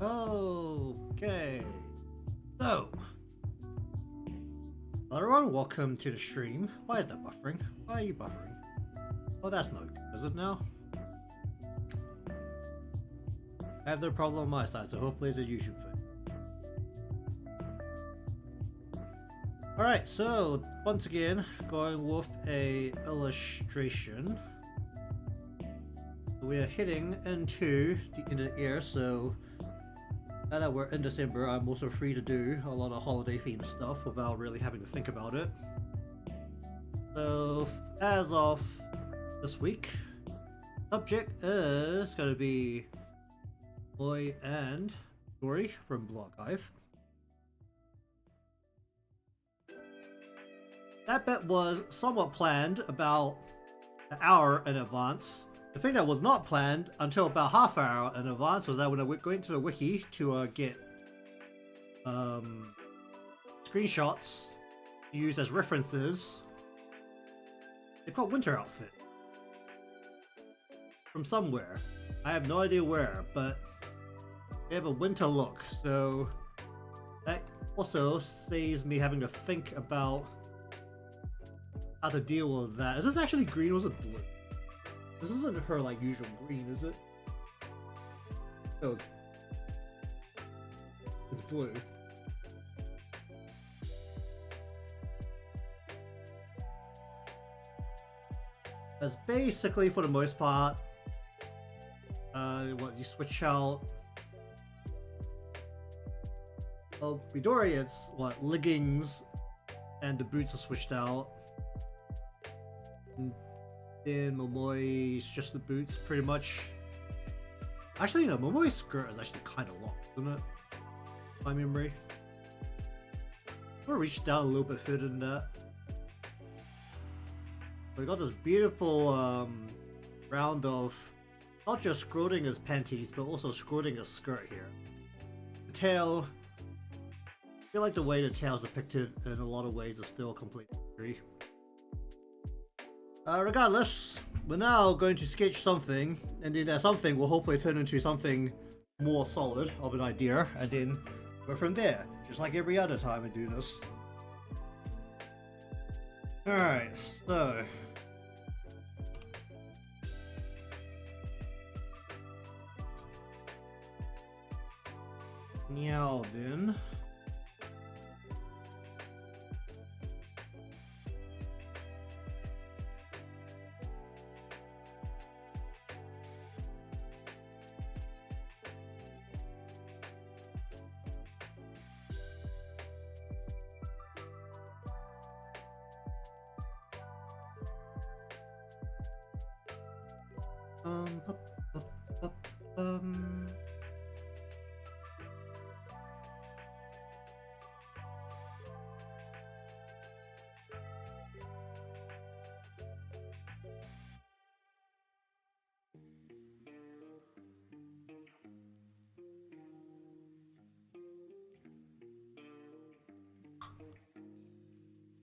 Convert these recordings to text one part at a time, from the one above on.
Okay. So, hello everyone, welcome to the stream. Why is that buffering? Why are you buffering? Oh, that's no good, is it now? I have no problem on my side, so hopefully it's a YouTube thing. Alright, so once again, going with a illustration. We are hitting into the end of the year, so now that we're in December, I'm also free to do a lot of holiday themed stuff without really having to think about it. So, as of this week, subject is going to be Momoi and Midori from Block Hive. That bit was somewhat planned about an hour in advance. The thing that was not planned until about half an hour in advance was that when I went into the wiki to get screenshots to use as references, they've got winter outfit from somewhere. I have no idea where, but they have a winter look, so that also saves me having to think about how to deal with that. Is this actually green or is it blue? This isn't her like usual green, is it? No, it's blue. That's basically, for the most part, what you switch out. Well, Midori, it's what, leggings and the boots are switched out. And then Momoi's just the boots, pretty much. Actually, no, Momoi's skirt is actually kind of long, isn't it? My memory. I'm gonna reach down a little bit further than that. We got this beautiful round of not just Schrodinger's panties, but also Schrodinger's skirt here. The tail, I feel like the way the tail's depicted in a lot of ways is still a complete mystery. Regardless, we're now going to sketch something, and then that something will hopefully turn into something more solid of an idea, and then go from there, just like every other time I do this. Alright, so now then. Bup, bup, bup,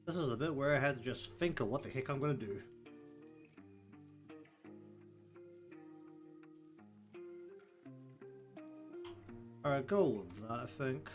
This is a bit where I had to just think of what the heck I'm gonna do. Alright, go with that, I think.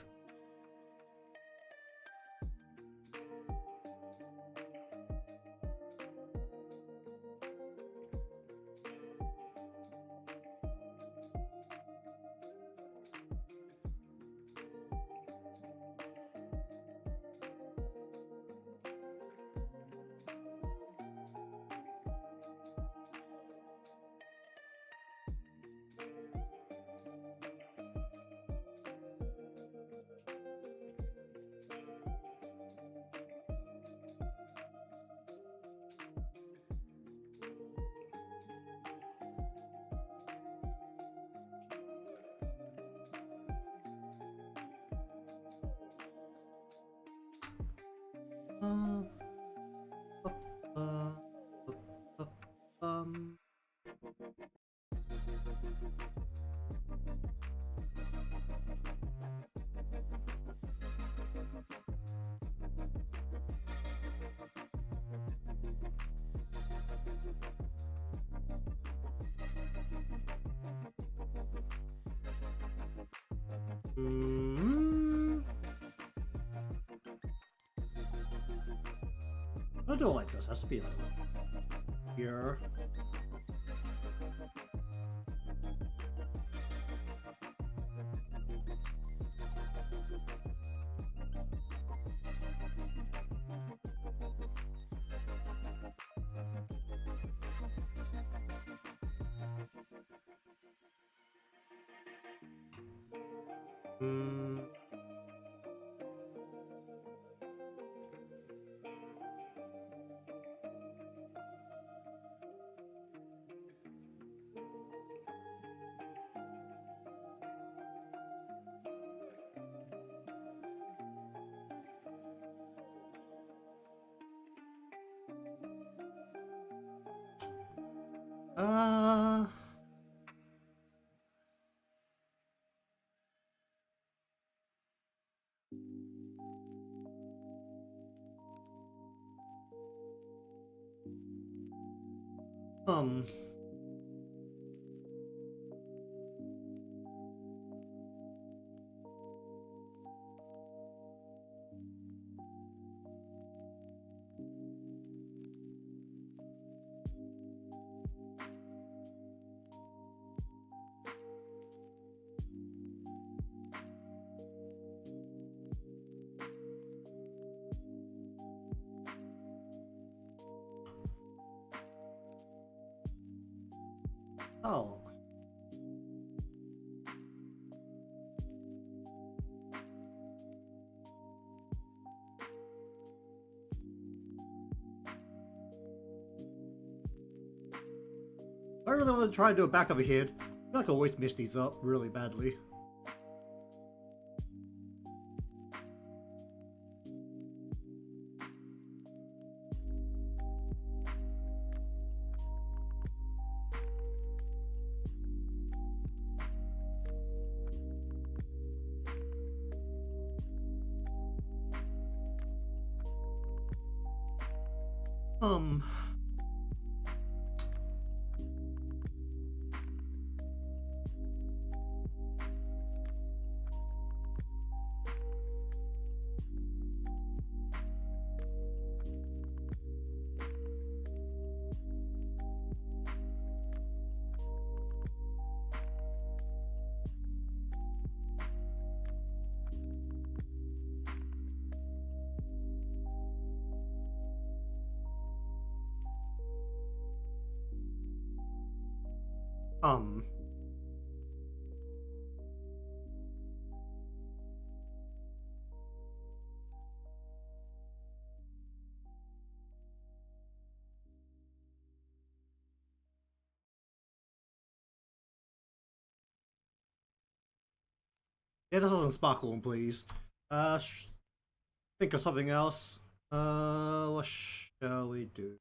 Uh, uh, um. Mm-hmm. I'll do it like this. It has to be like here. Hmm. Uh. Um. Oh. I really want to try and do a backup ahead. I feel like I always mess these up really badly. Um. Um. Yeah, this doesn't sparkle, please. Think of something else. What shall we do?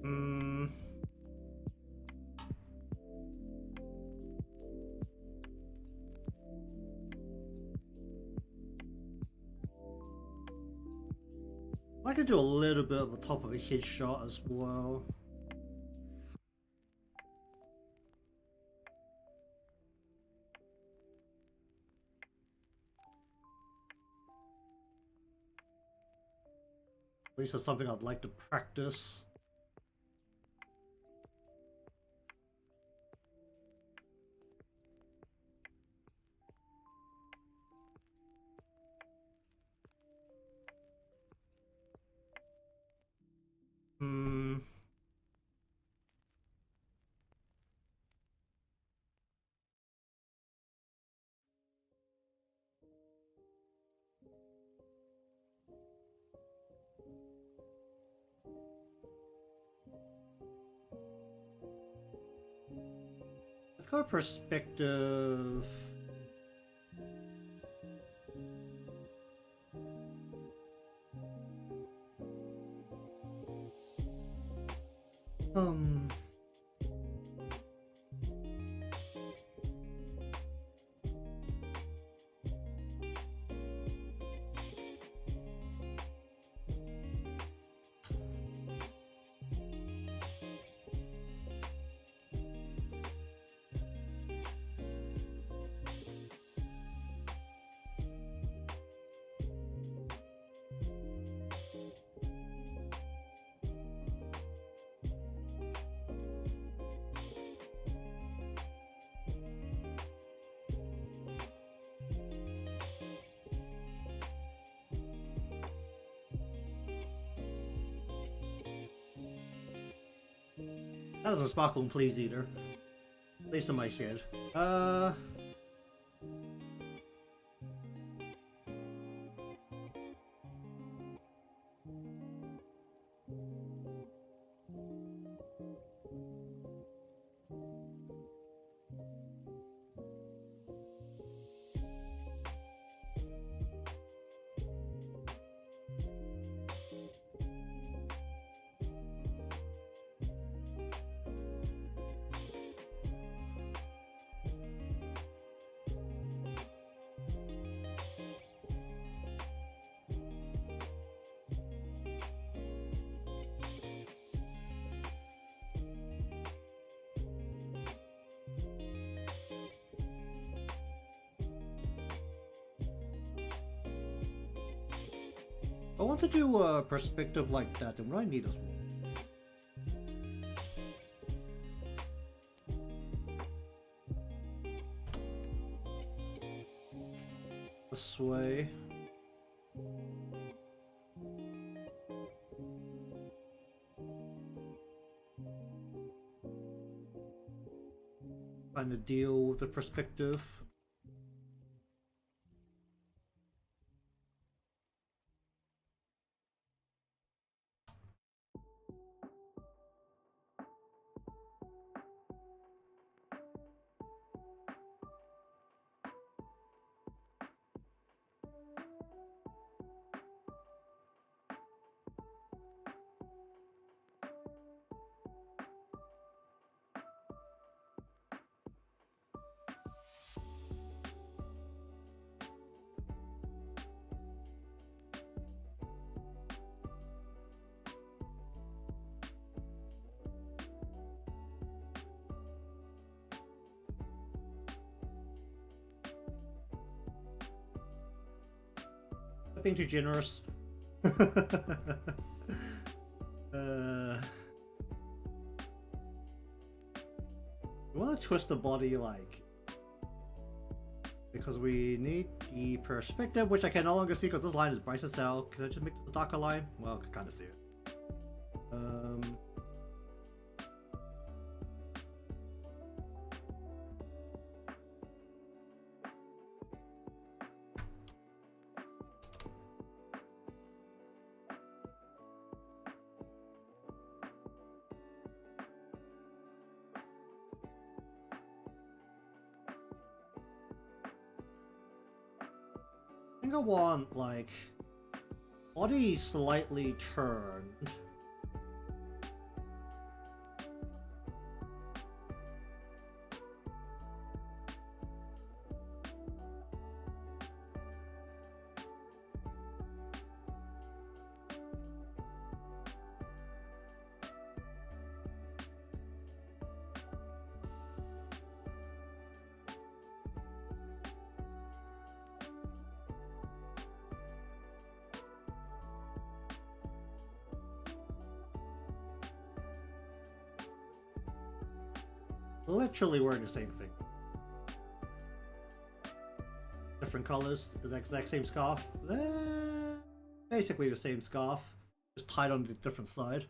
Hmm. I could do a little bit of the top of a headshot as well. At least it's something I'd like to practice. Hmm. go perspective. Um. That doesn't sparkle and please either. At least in my shed. I want to do a perspective like that, and what I need is one. This way. Trying to deal with the perspective. Being too generous. We want to twist the body like, because we need the perspective, which I can no longer see because this line is bright as hell. Can I just make this a darker line? Well, I can kind of see it. I think I want like body slightly turned. Literally wearing the same thing. Different colors, the exact same scarf. Basically the same scarf, just tied on the different side.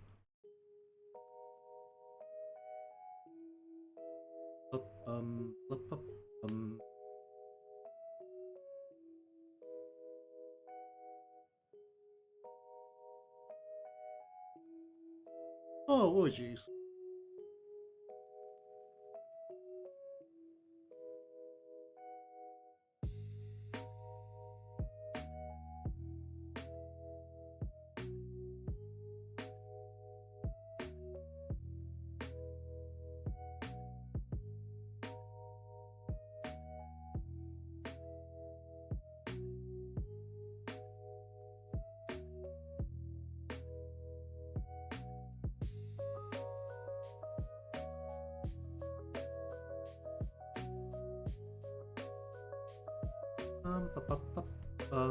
Oh jeez. Ba, ba, ba, ba.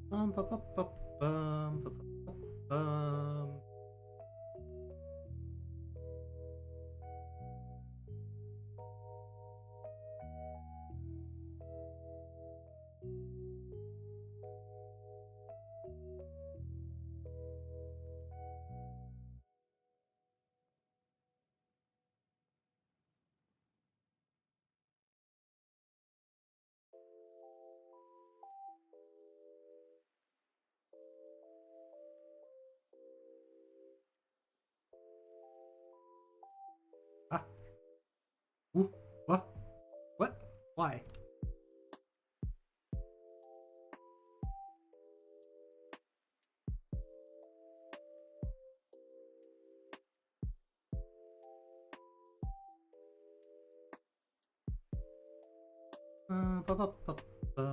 Ba, ba, ba, bum, ba, ba, ba, bum. Ah. Ooh. What? What? Why? Ba, ba, ba, ba.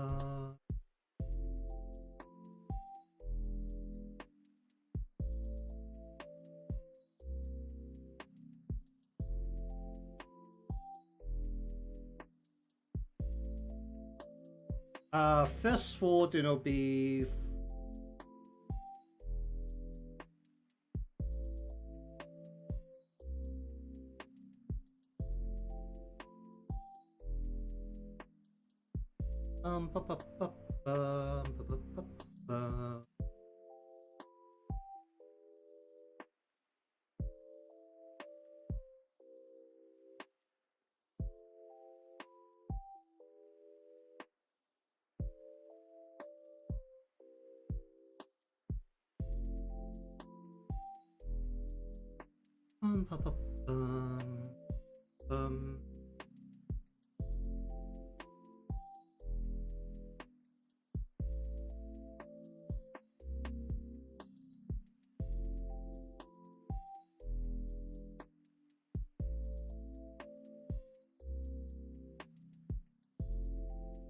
First sword, be ba, ba, ba, ba, ba, ba, ba, ba. Ba, ba, bum.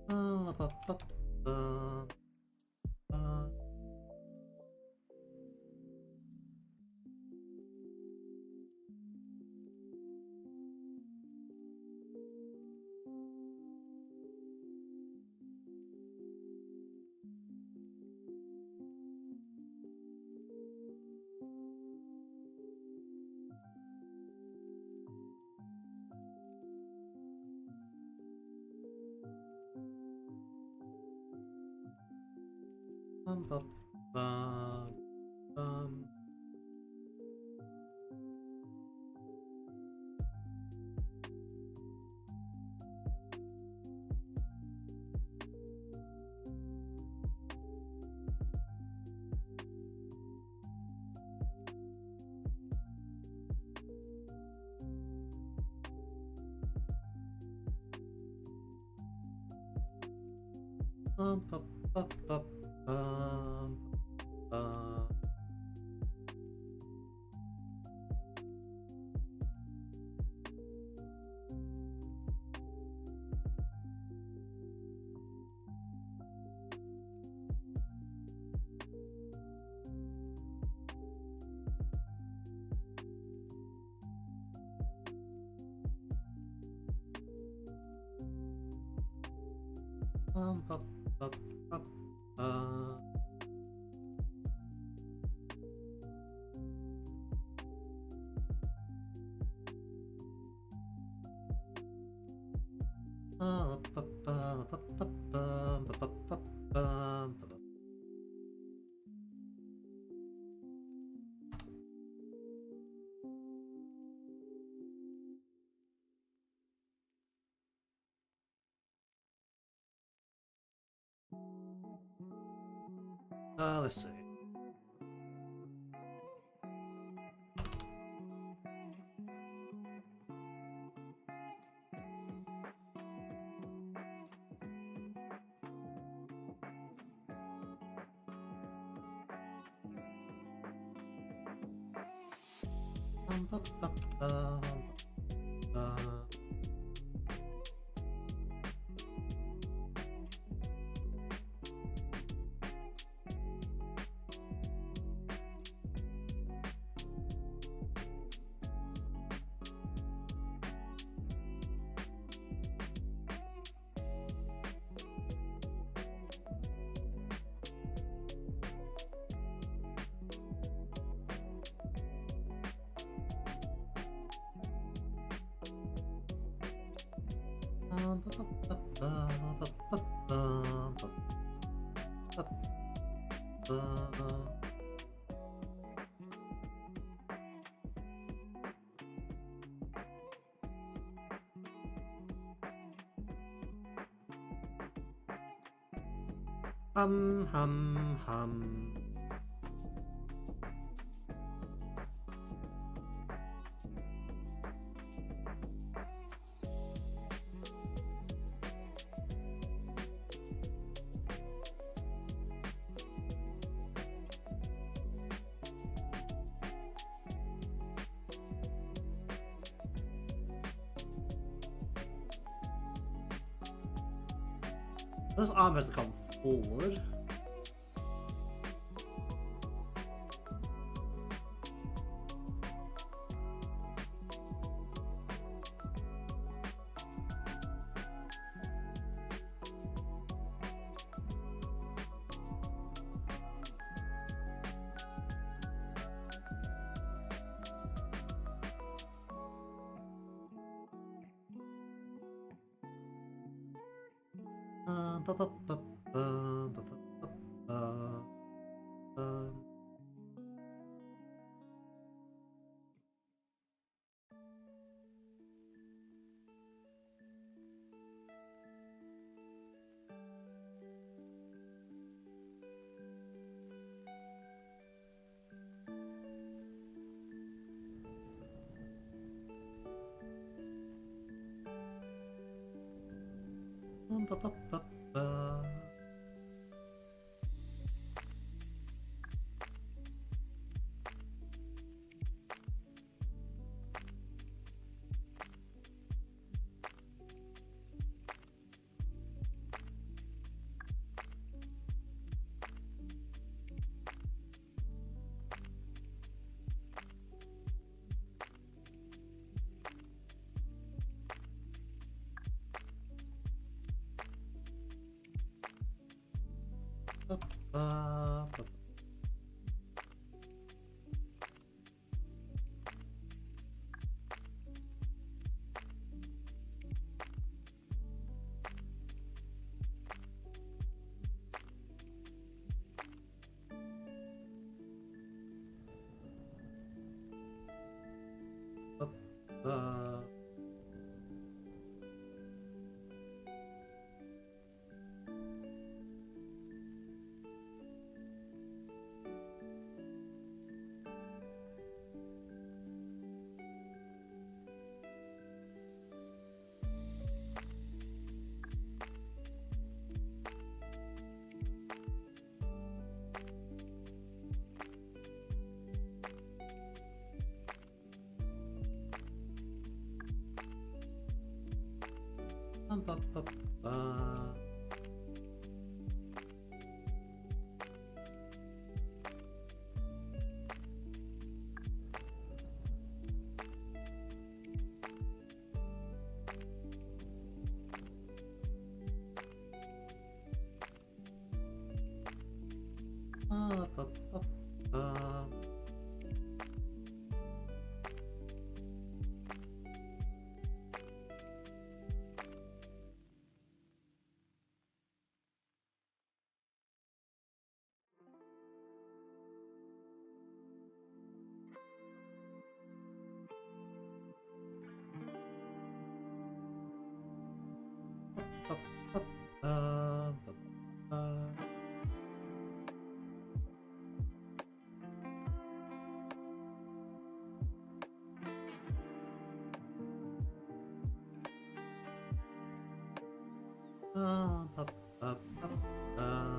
Ba, ba, ba, ba, ba. Bum, bum, bum, bum. Bum, bum, bum, bum, bum, bum. Bum, bum, bum, bum, bum. Ba, ba, ba, ba, ba, bum, ba, ba, ba, bum, ba, ba. Let's see. Ba, ba, ba, ba. Hum. This arm has to come forward. Ba, ba, ba, ba, ba, ba, ba, ba. Ba, ba, ba, ba. Ba, ba, ba. Ba, ba. Ba, ba, ba, ba. Ba, ba, ba, ba. Ba, ba, ba, ba, ba. Ba, ba, ba, ba, ba.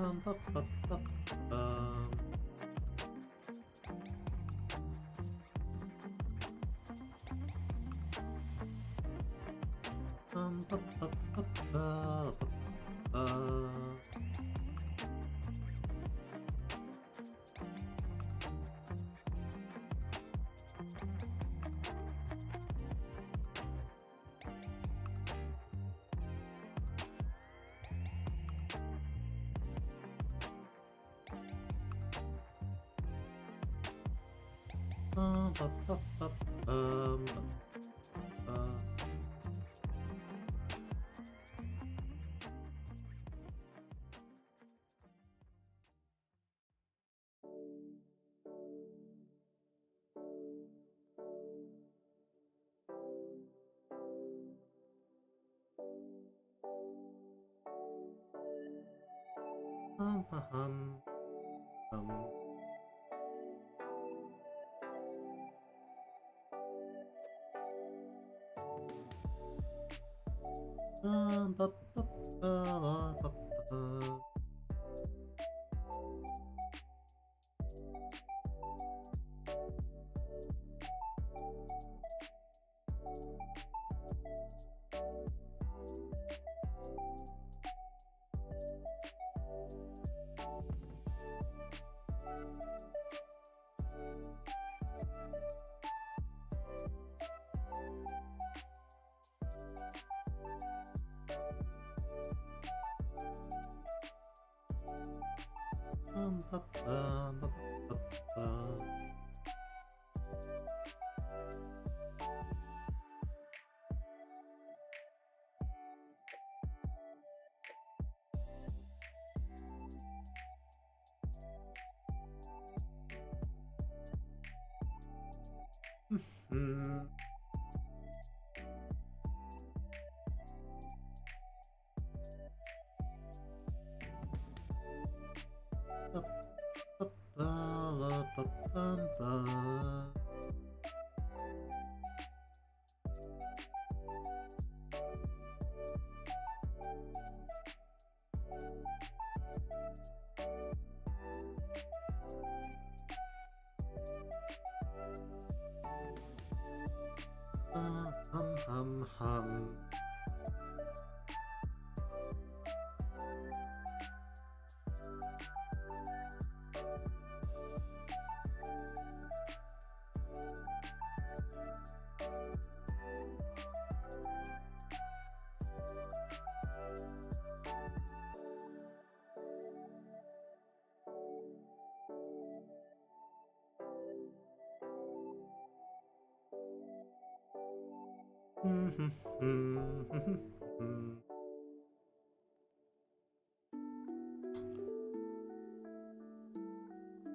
Bup, bup, bup, bum. Bup, bup, bup, bup, bup. Bup, bup, bup, bup, bup. Hum, hum, hum. Bup, bup, bup, bup, bup. Bup, bup, bup, bup. Hmm. Bup, bup, bup, bup, bum, bum. Hum, hum, hum.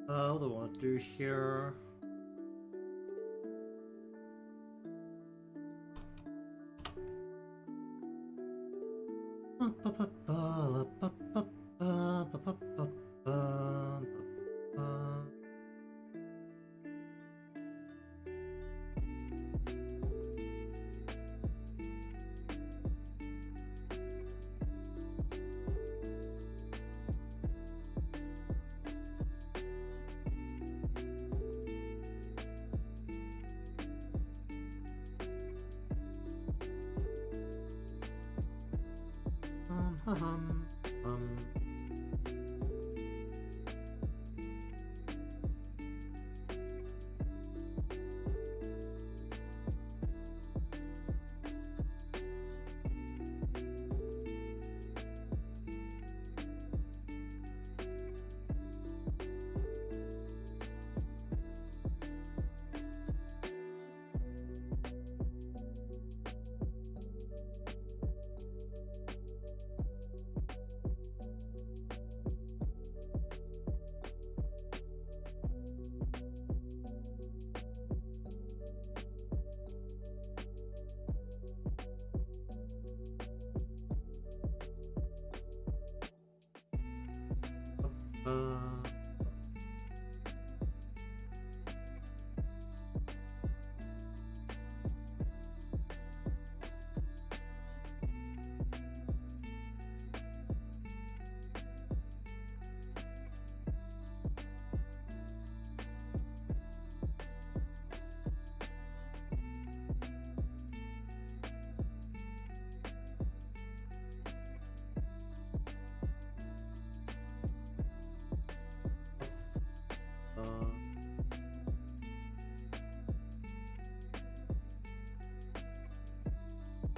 What do I want to do here?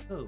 Oh.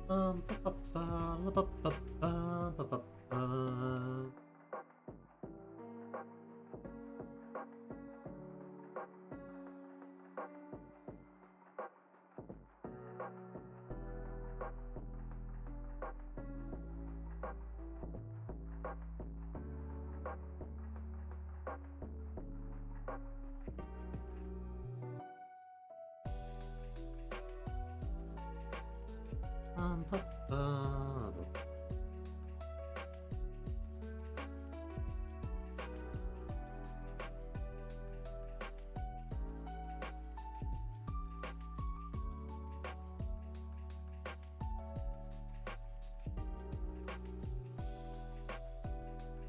Um, ba, ba, la, ba, ba, ba, ba, ba. Ba, ba, ba.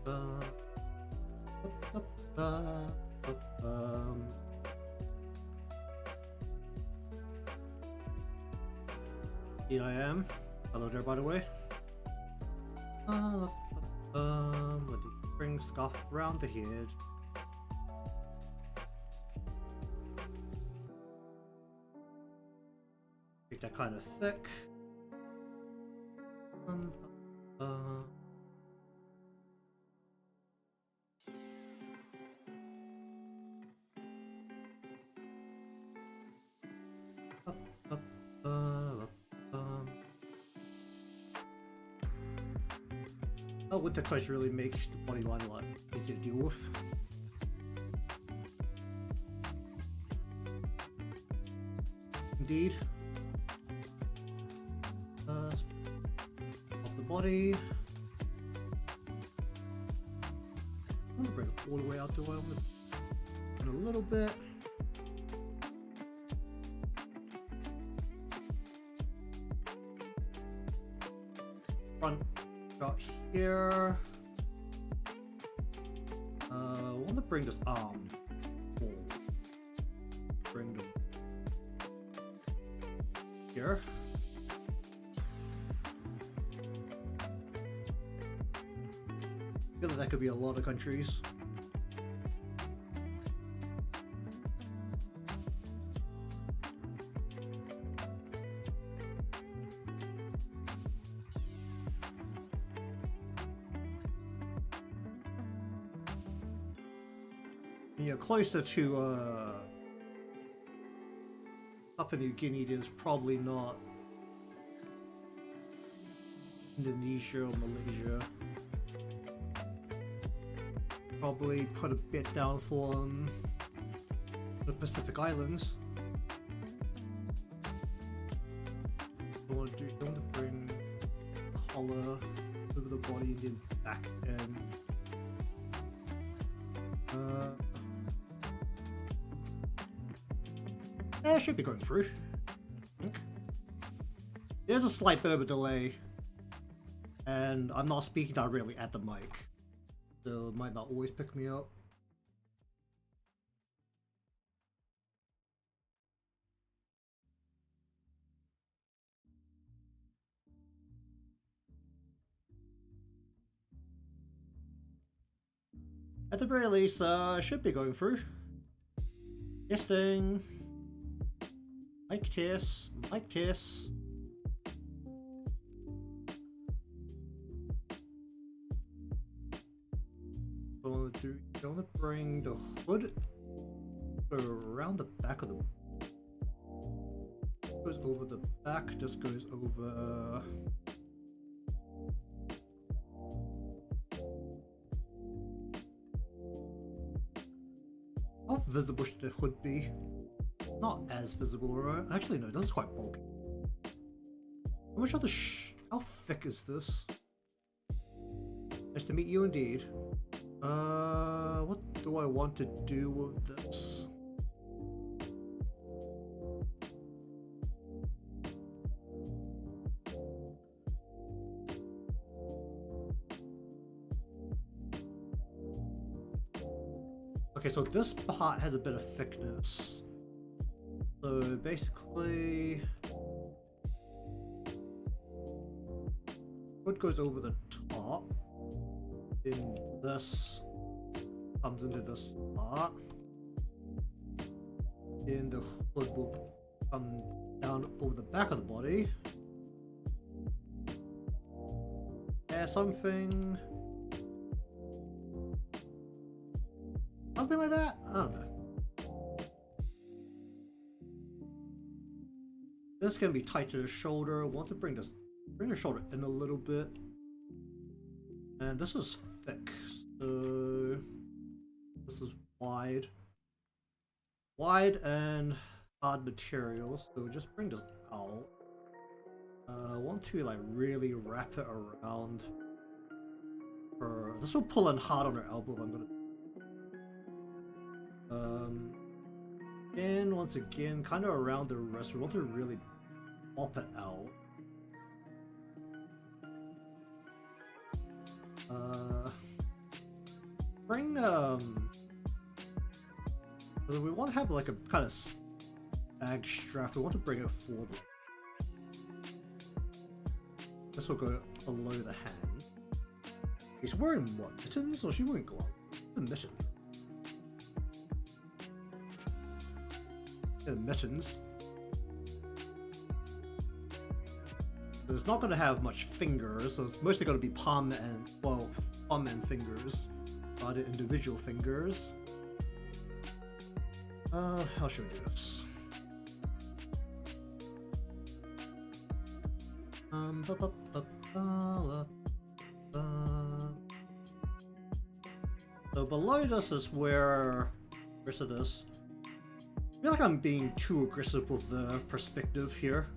Ba, ba, ba, ba, ba. Here I am. Hello there, by the way. With the spring scarf around the head. Make that kind of thick. Uh, Oh, winter clothes really make the body line a lot easier to deal with. Indeed. Off the body. I'm gonna bring it all the way out the way in a little bit. Front shot here. I want to bring this arm forward. Bring them here. I feel like that could be a lot of countries. You're closer to Papua New Guinea. There's probably not Indonesia or Malaysia. Probably put a bit down for the Pacific Islands. I want to bring collar over the body and then back in. It should be going through. I think. There's a slight bit of a delay, and I'm not speaking directly at the mic, so it might not always pick me up. At the very least, should be going through. Testing. Mic test. Mic test. going to do, you want to bring the hood around the back of the, goes over the back, just goes over. How visible should the hood be? Not as visible, right? Actually, no, this is quite bulky. How much of the how thick is this? Nice to meet you indeed. What do I want to do with this? Okay, so this part has a bit of thickness. So basically, what goes over the top, then this comes into this part, then the hood will come down over the back of the body. Something like that? I don't know. This can be tight to the shoulder. I want to bring the shoulder in a little bit. And this is thick, so this is wide. Wide and hard material, so just bring this out. I want to like really wrap it around her. This will pull in hard on her elbow. I'm gonna and once again, kind of around the wrist. We want to really pop it out. Bring we want to have like a kind of bag strap. We want to bring it forward. This will go below the hand. He's wearing what? Mittens? Or is she wearing gloves? The mitten. Yeah, mittens. So it's not going to have much fingers, so it's mostly going to be palm and, well, thumb and fingers, rather than individual fingers. How should we do this? So below this is where rest of this. I feel like I'm being too aggressive with the perspective here.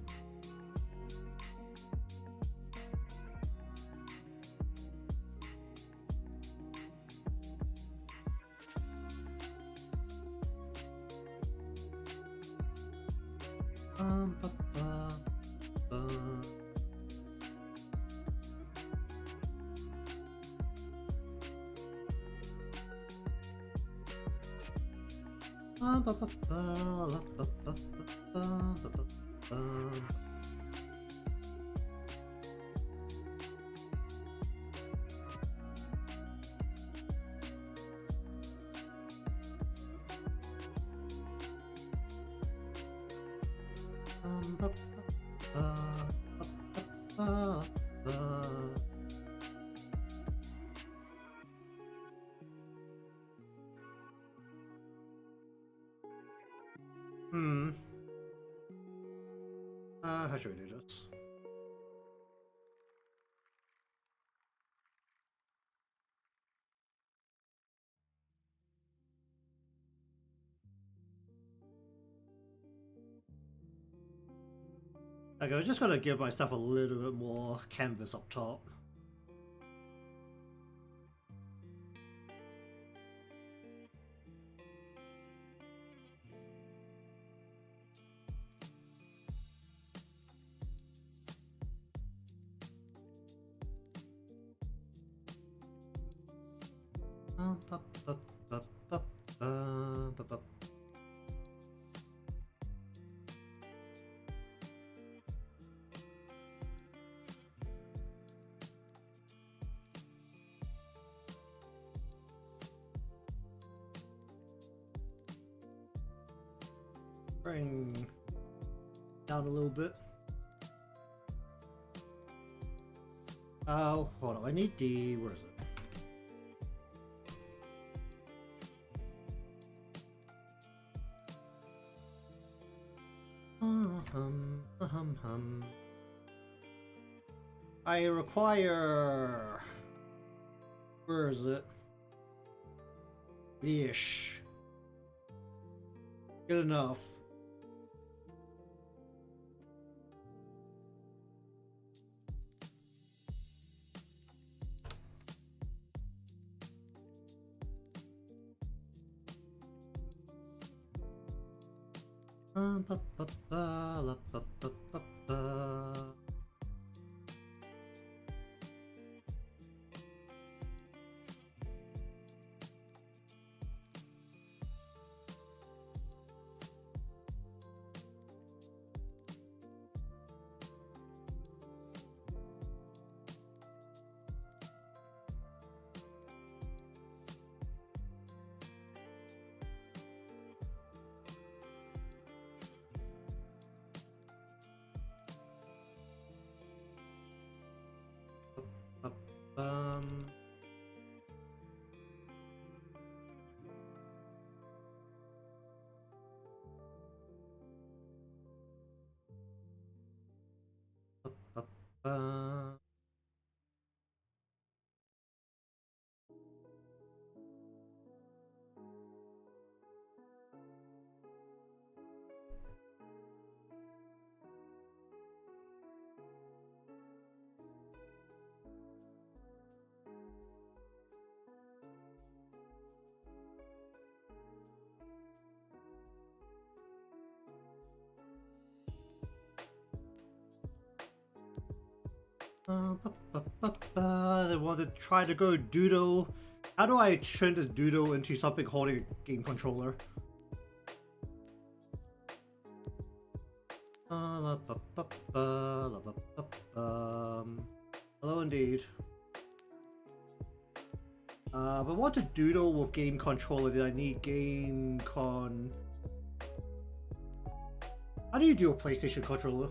How should we do this? Okay, I'm just gonna give myself a little bit more canvas up top. Bring down a little bit. Oh, hold on. I need the. Where is it? hum. I require... Where is it? Ish. Good enough. Ba, ba, ba, la, ba, ba, ba, ba. Um, uh, I want to try to go doodle. How do I turn this doodle into something holding a game controller? Hello indeed. If I want to doodle with game controller, then I need game con... How do you do a PlayStation controller?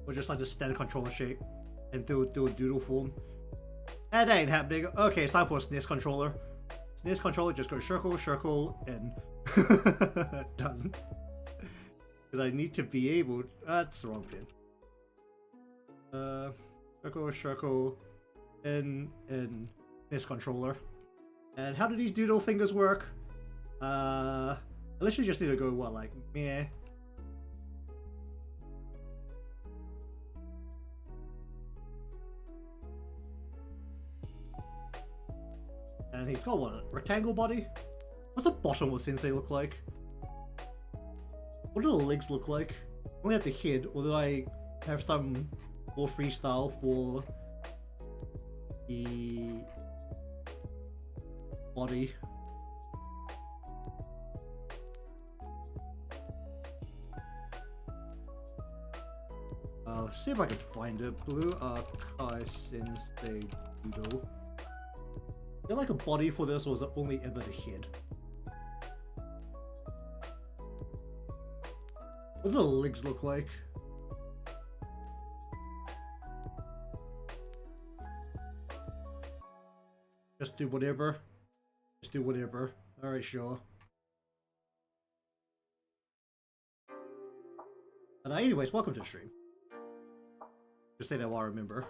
Or just like the standard controller shape and do a doodle form? That ain't happening. Okay, it's time for a SNES controller. SNES controller, just go circle, circle, and done. Because I need to be able... That's the wrong pin. Circle, circle, and SNES controller. And how do these doodle fingers work? I literally just need to go, what, like, meh. And he's got, what, a rectangle body? What's the bottom of Sensei look like? What do the legs look like? I only have the head, or do I have some more freestyle for the body? Let's see if I can find it. Blue Archive Sensei Doodle. Is there like a body for this, or is it only ever the head? What do the legs look like? Just do whatever. Just do whatever. Alright, sure. And anyways, welcome to the stream. Just say that while I remember.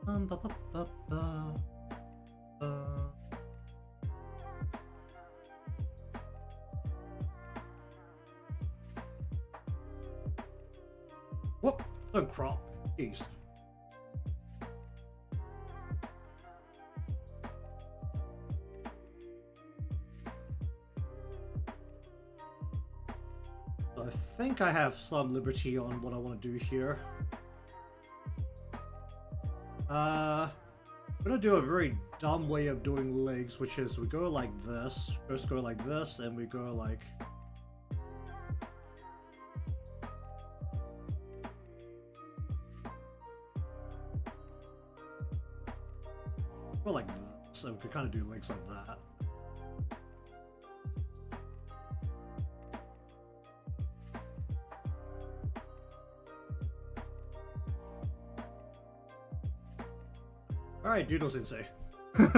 Ba, ba, ba, ba. Whoop! Don't crop. Jeez. So I think I have some liberty on what I want to do here. I'm gonna do a very dumb way of doing legs, which is we go like this, first go like this, and we go like... Go like that, so we could kind of do legs like that. Alright, Doodle Sensei. Okay,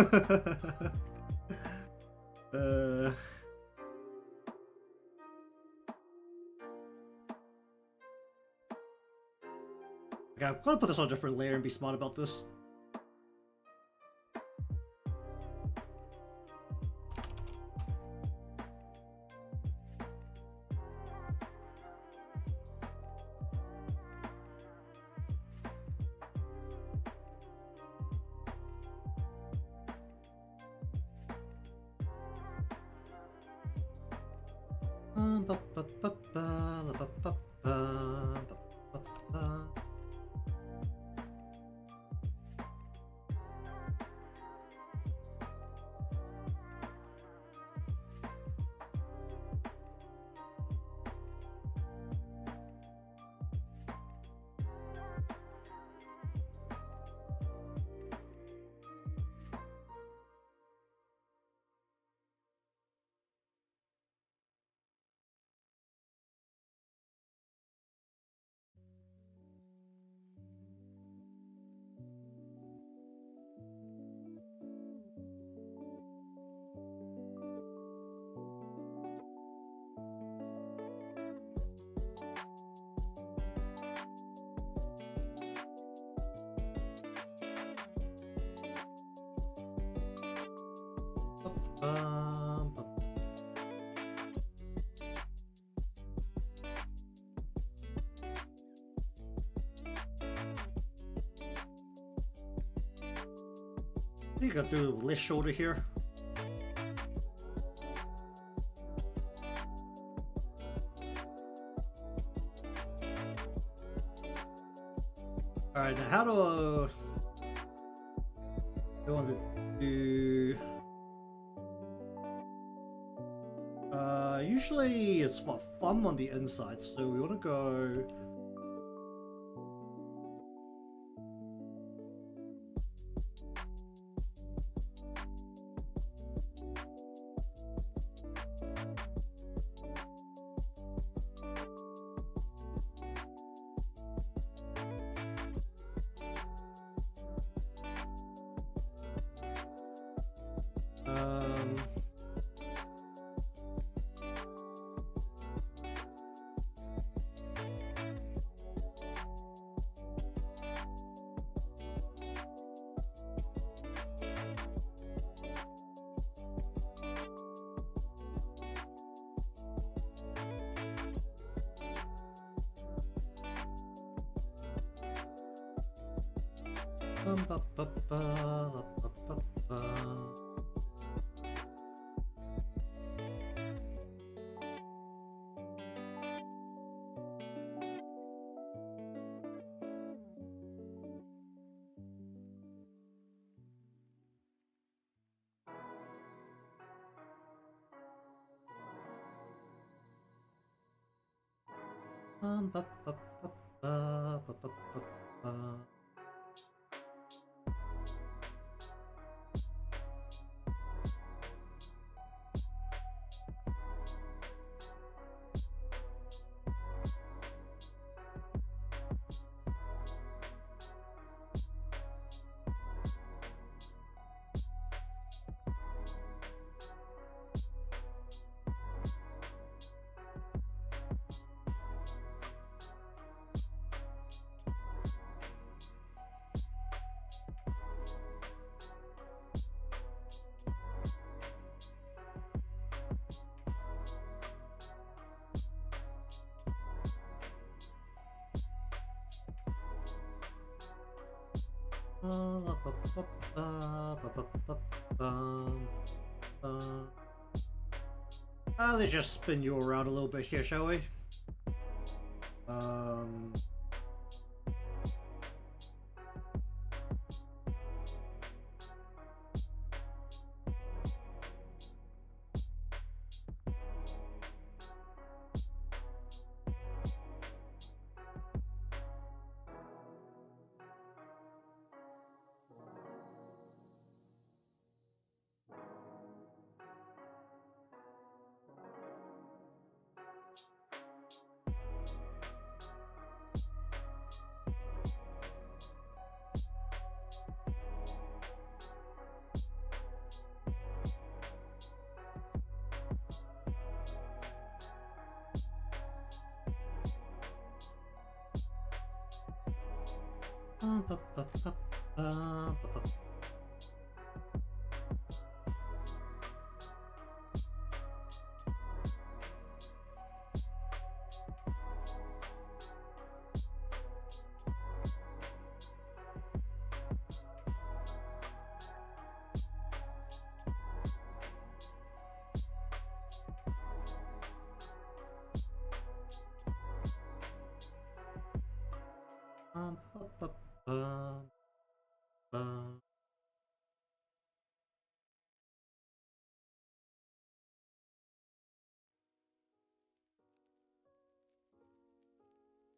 I'm gonna put this on a different layer and be smart about this. I think I gotta do left shoulder here. Alright, now how do I want to do... usually it's for thumb on the inside, so we want to go... Let's just spin you around a little bit here, shall we?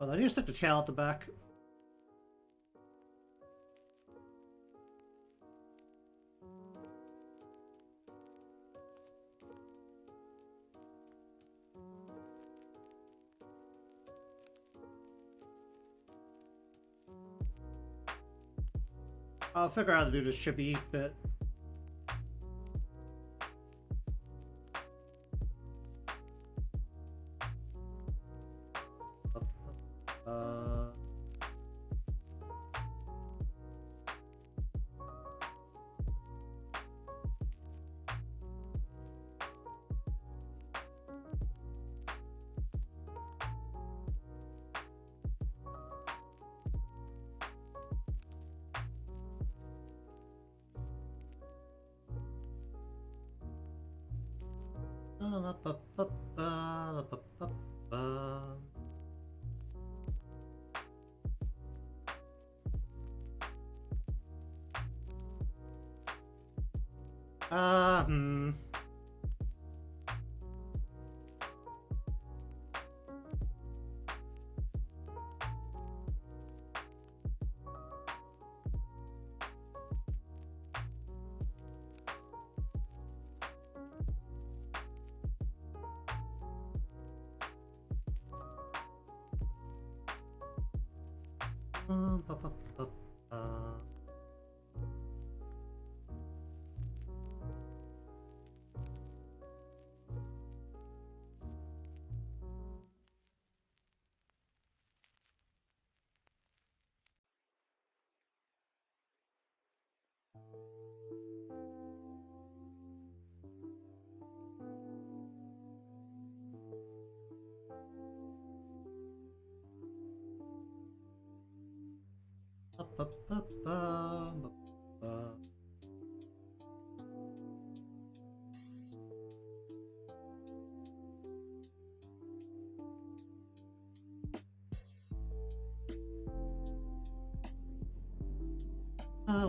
Well, I need to stick the tail at the back. I'll figure out how to do this chippy bit. Hmm.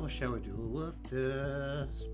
What shall we do with this?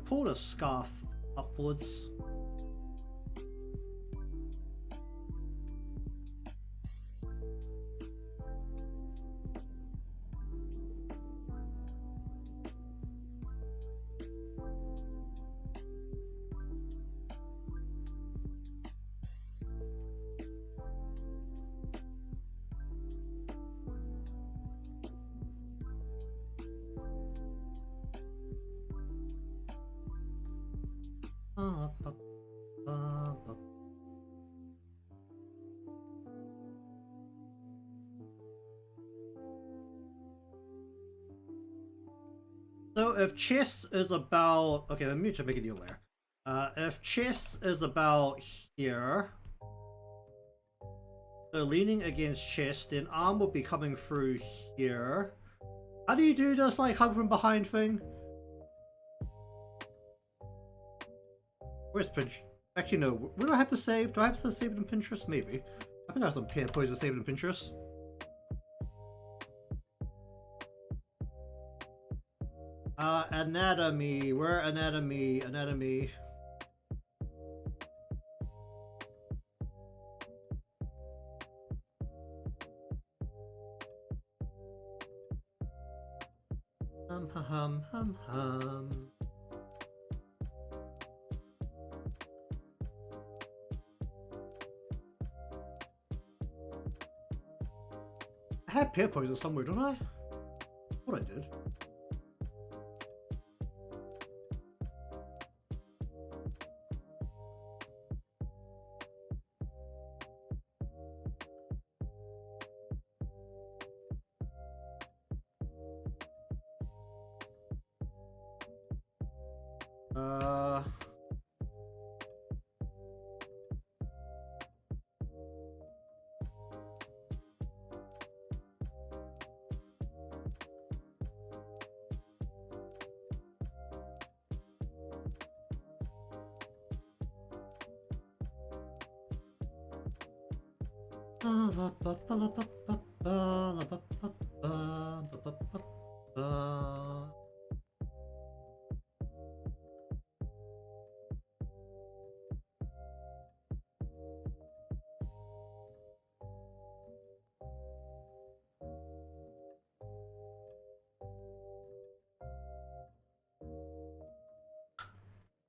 Pull the scarf upwards. So if chess is about, okay, let me just make a new layer. If chess is about here, so leaning against chest, then arm will be coming through here. How do you do this like hug from behind thing? Where's Pinch? Actually no, what do I have to save? Do I have to save it in Pinterest? Maybe. I think I have some peer poison saved in Pinterest. Anatomy. Where anatomy? Anatomy. Hum. I had peer poison somewhere, don't I? What I did.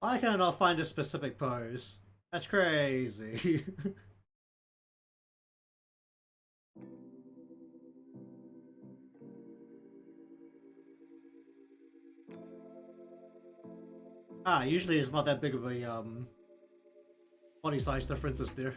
I cannot find a specific pose. That's crazy. Usually it's not that big of a body size differences there.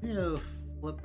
You know, flip.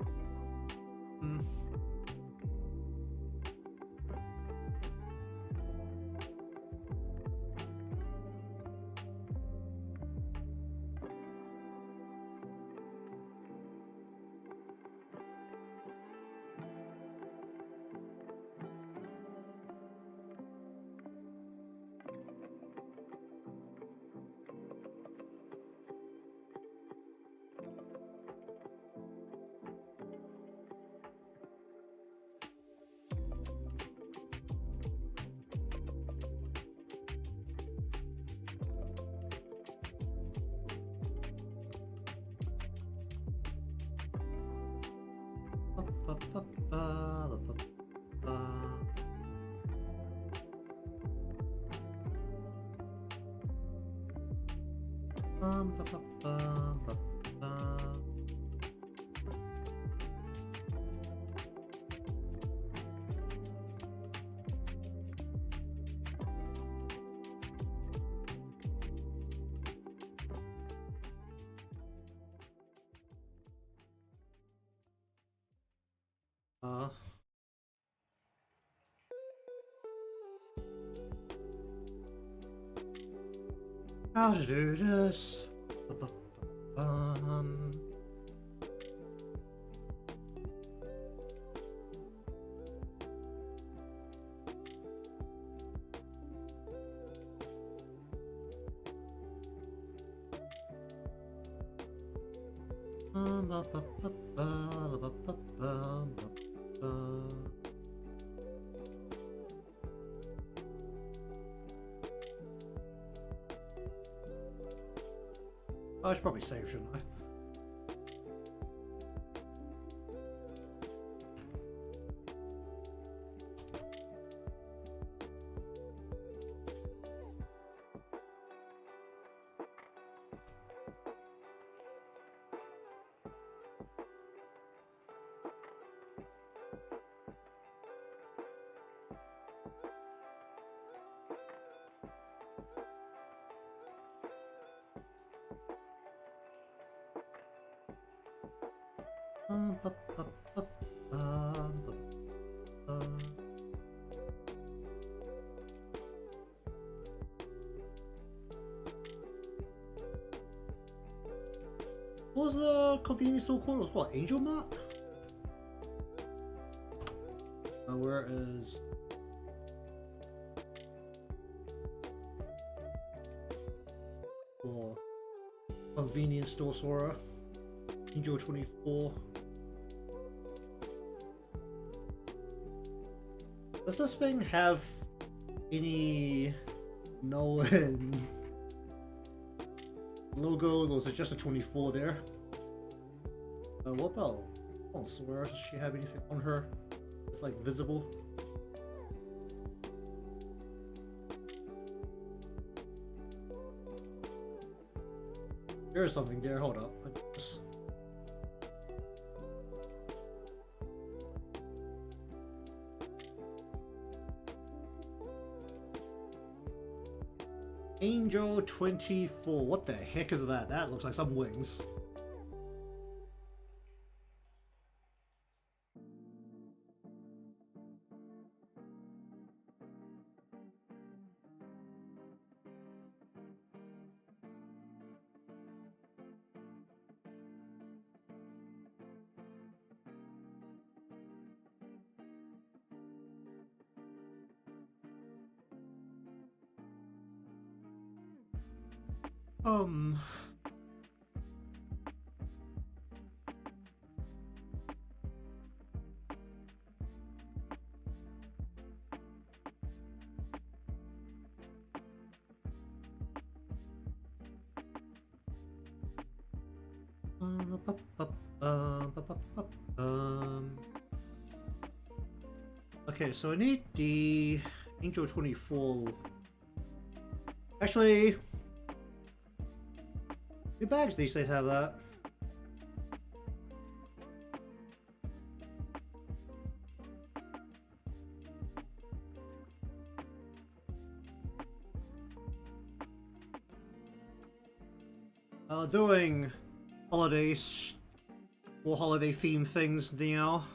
How to do this? I should probably save, shouldn't I? What was the convenience store called? It was what, Angel Mart? Where is... Oh, convenience store Sora. Angel 24. Does this thing have any known logos, or is it just a 24 there? What about Sora? Does she have anything on her? It's like visible. There is something there. Hold up. Angel 24. What the heck is that? That looks like some wings. Um. Okay, so I need the Angel 24. Actually, your bags these days have that. Doing holidays or holiday themed things now.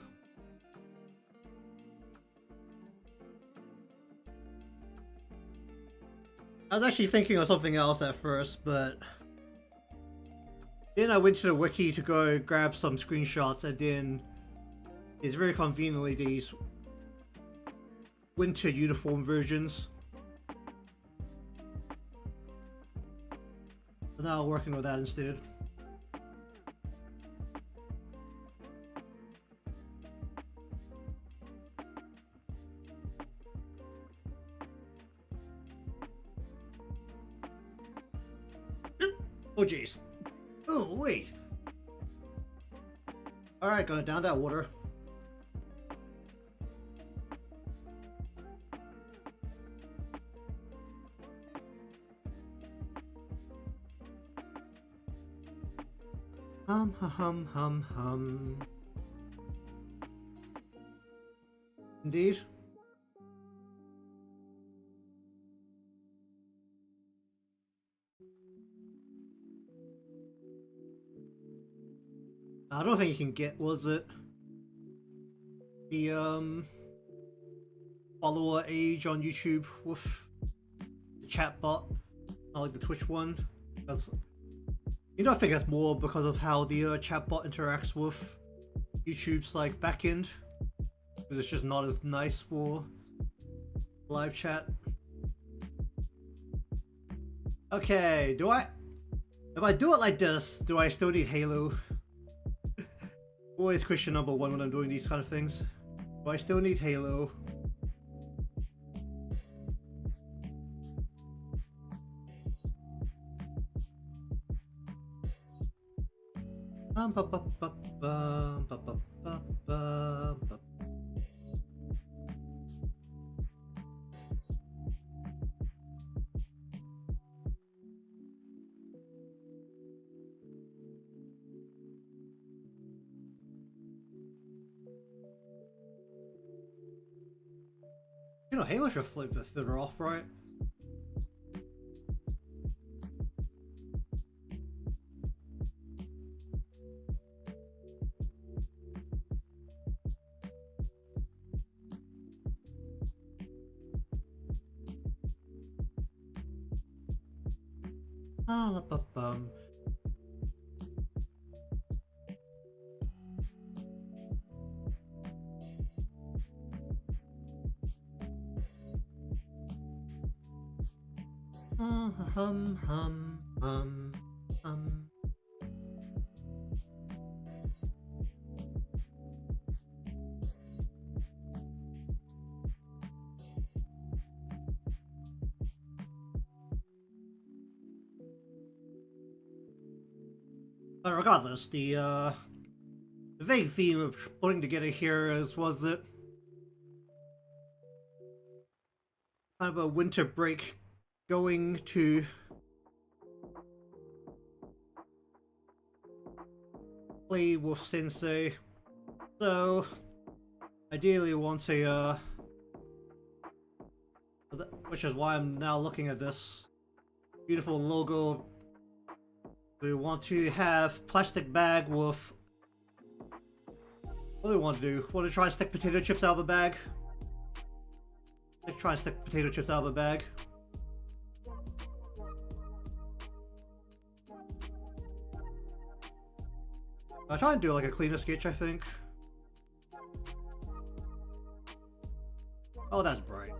I was actually thinking of something else at first, but then I went to the wiki to go grab some screenshots, and then it's very conveniently these winter uniform versions. So now I'm working with that instead. Oh jeez. Oh wait. Alright, gonna down that water. Hum. Indeed. I don't think you can get, was it the follower age on YouTube with the chat bot, not like the Twitch one? That's, you know, I think that's more because of how the chat bot interacts with YouTube's like backend, because it's just not as nice for live chat. Okay, if I do it like this, do I still need Halo? Always question number one when I'm doing these kind of things. Do I still need Halo? Bum, bum, bum, bum, bum, bum, bum, bum, bum. You know, Halo should flip the fitter off, right? Ah, bum. Hum, hum, hum, hum. But regardless, the vague theme of putting together here was it kind of a winter break going to play with Sensei. So ideally want a which is why I'm now looking at this beautiful logo. We want to have plastic bag with, what do we want to do? Want to try and stick potato chips out of a bag? Let's try and stick potato chips out of a bag. I'll try and do like a cleaner sketch, I think. Oh, that's bright.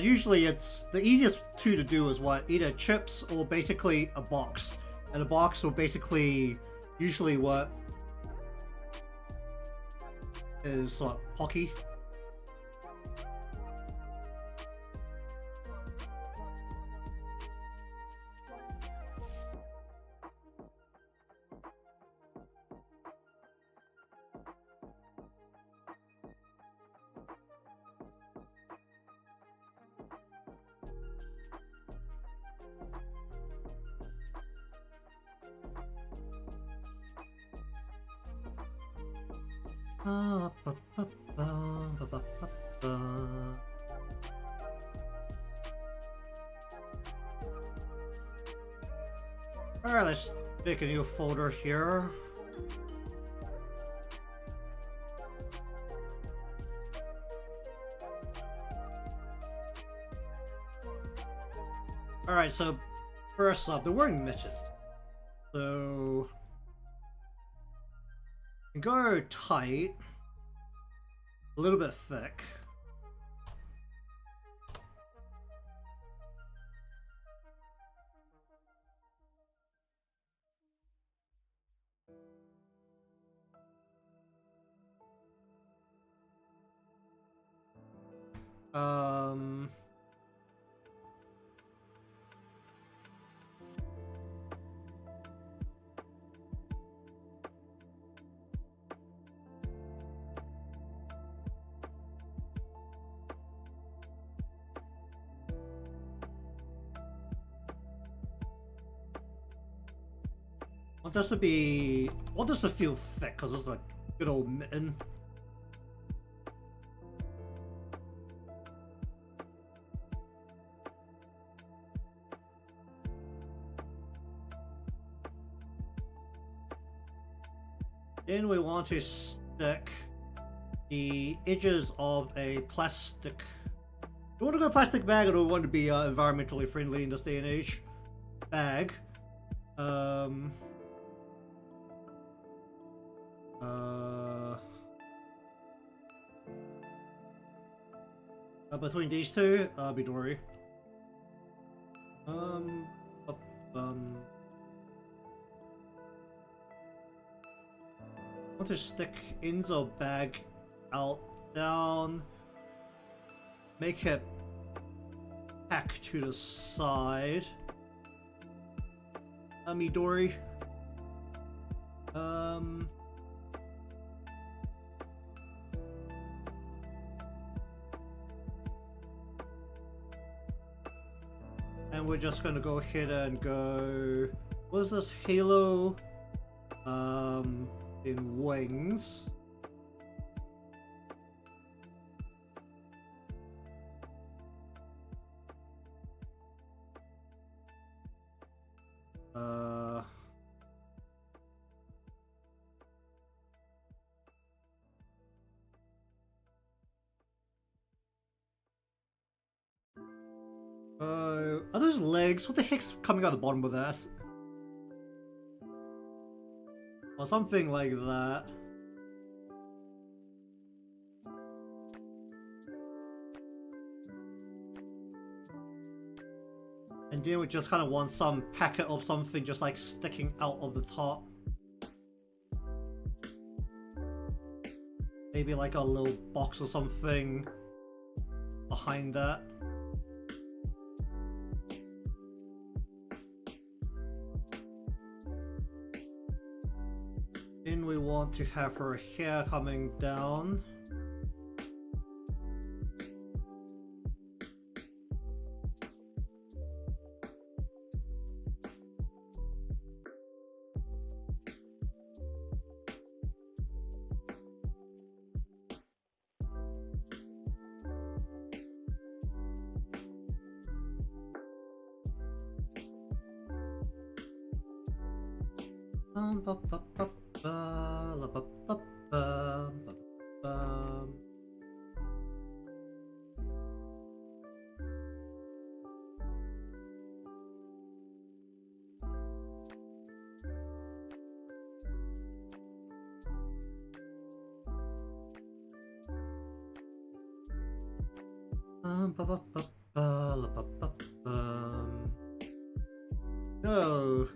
Usually it's the easiest two to do is what? Either chips or basically a box. And a box will basically usually what is what, Pocky. Alright, let's make a new folder here. Alright, so first up, they're wearing mittens. So go tight, a little bit thick. Want this to be, want this to feel thick because it's a good old mitten. Then we want to stick the edges of a plastic. We want to go plastic bag, or do we want to be environmentally friendly in this day and age? Bag. Between these two, Midori. Want to stick ins or bag out, down, make it pack to the side. Midori. And we're just gonna go ahead and go. What is this? Halo. In wings. Are those legs? What the heck's coming out the bottom of that? Or something like that. And then we just kind of want some packet of something just like sticking out of the top. Maybe like a little box or something behind that. Then we want to have her hair coming down. No.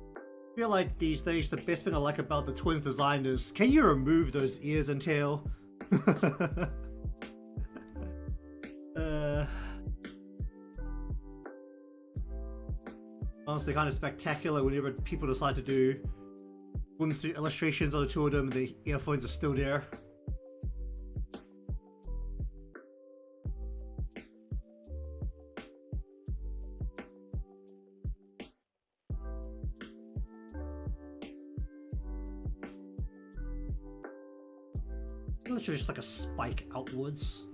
I feel like these days the best thing I like about the twins design is, can you remove those ears and tail? Honestly, kind of spectacular whenever people decide to do swimsuit illustrations on the two of them and the earphones are still there. Literally just like a spike outwards.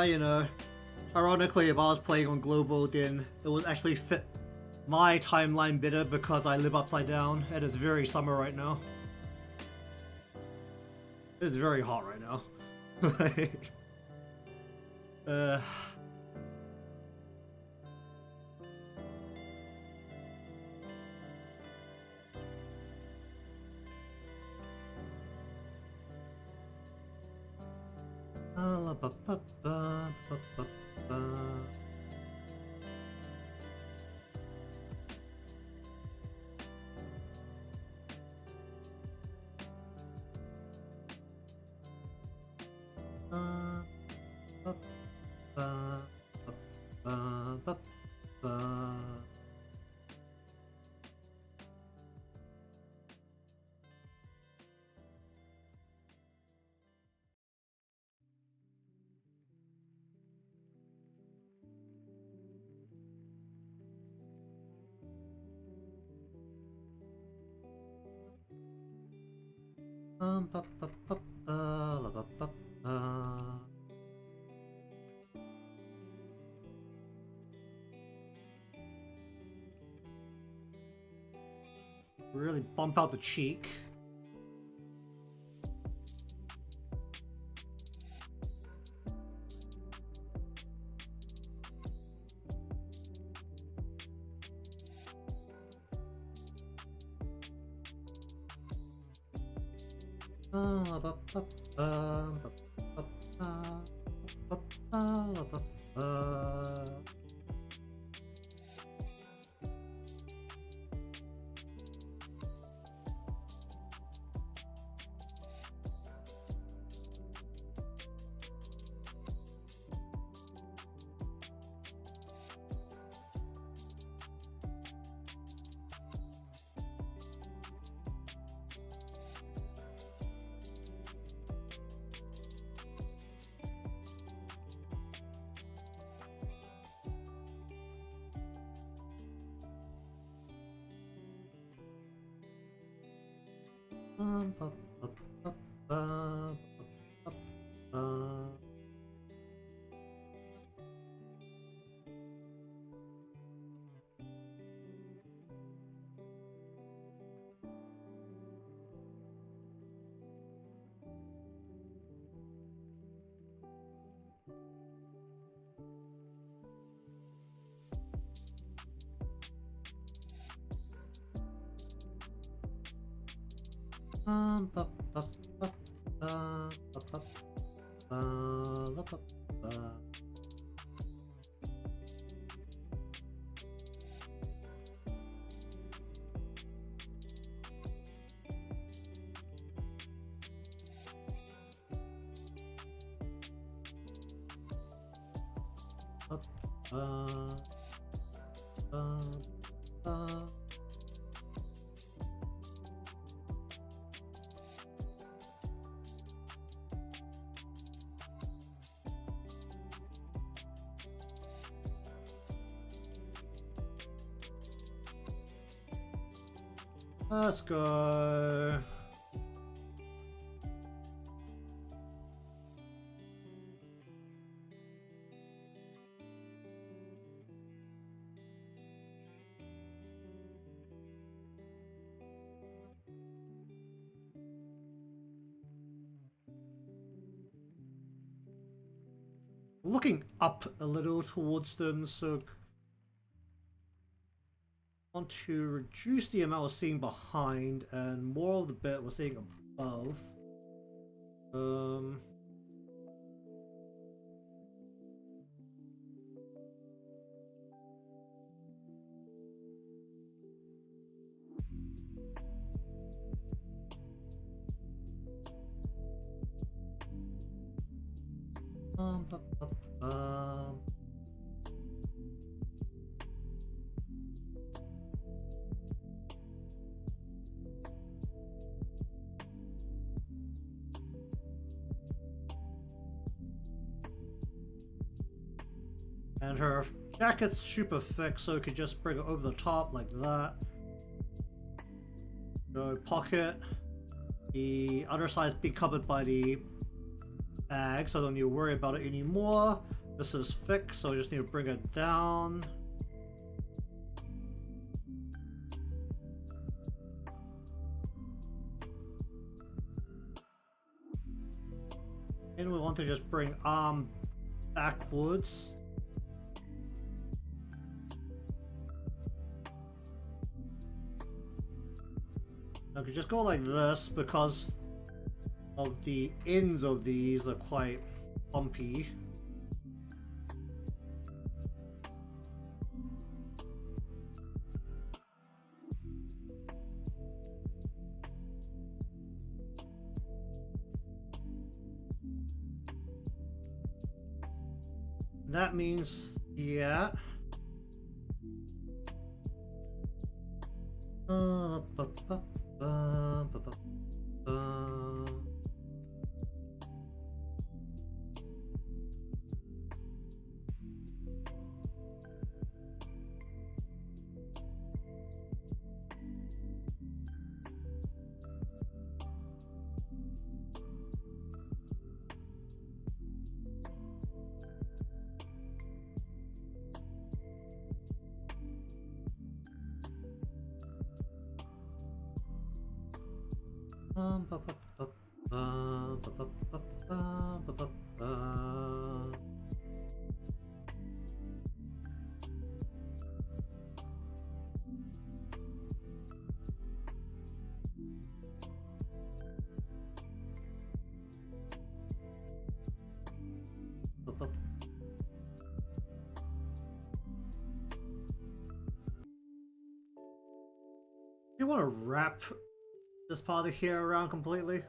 You know, ironically, if I was playing on global, then it would actually fit my timeline better because I live upside down and it's very summer right now. It's very hot right now. La ba ba ba ba ba ba. Ba ba ba ba ba. Ba ba ba ba la ba ba ba. Really bump out the cheek. La ba ba ba ba ba ba ba ba la ba ba. Ba ba ba ba ba ba ba. Ba ba ba ba ba ba ba la ba ba. Ba ba ba ba. Let's go. Looking up a little towards them, so I want to reduce the amount we're seeing behind and more of the bit we're seeing above. Ba, ba, ba. And her jacket's super thick, so we could just bring it over the top like that. Go pocket. The other side's be covered by the bag, so I don't need to worry about it anymore. This is thick, so I just need to bring it down. And we want to just bring arm backwards. I could just go like this because of the ends of these are quite bumpy. That means, yeah. Ba, ba, ba, ba, ba. Ba, ba, ba, ba, ba, ba, ba, ba, ba, ba. Ba, ba. You want to wrap this part of here around completely?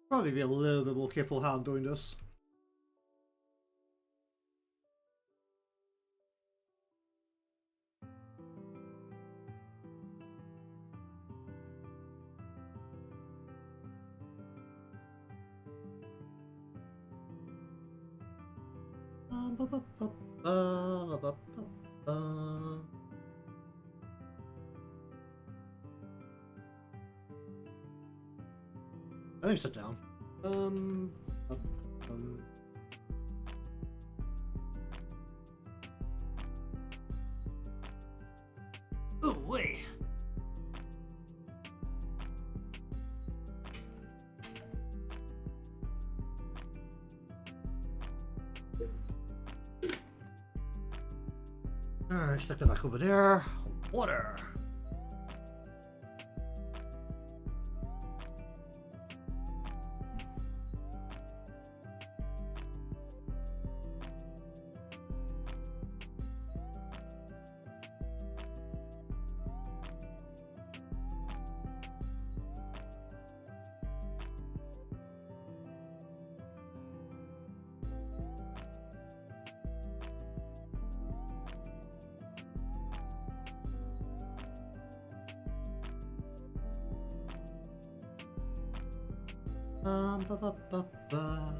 Probably be a little bit more careful how I'm doing this. Let me sit down. Oh, wait. Alright, stick that back over there. Water. Ba, ba, ba, ba, ba.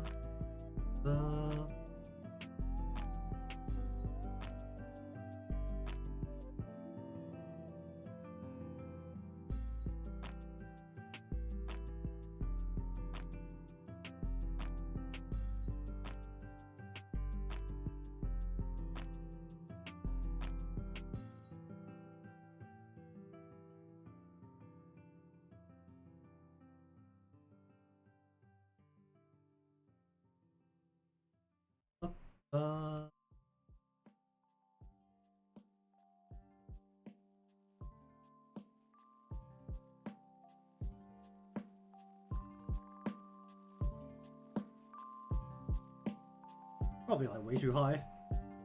Probably like way too high.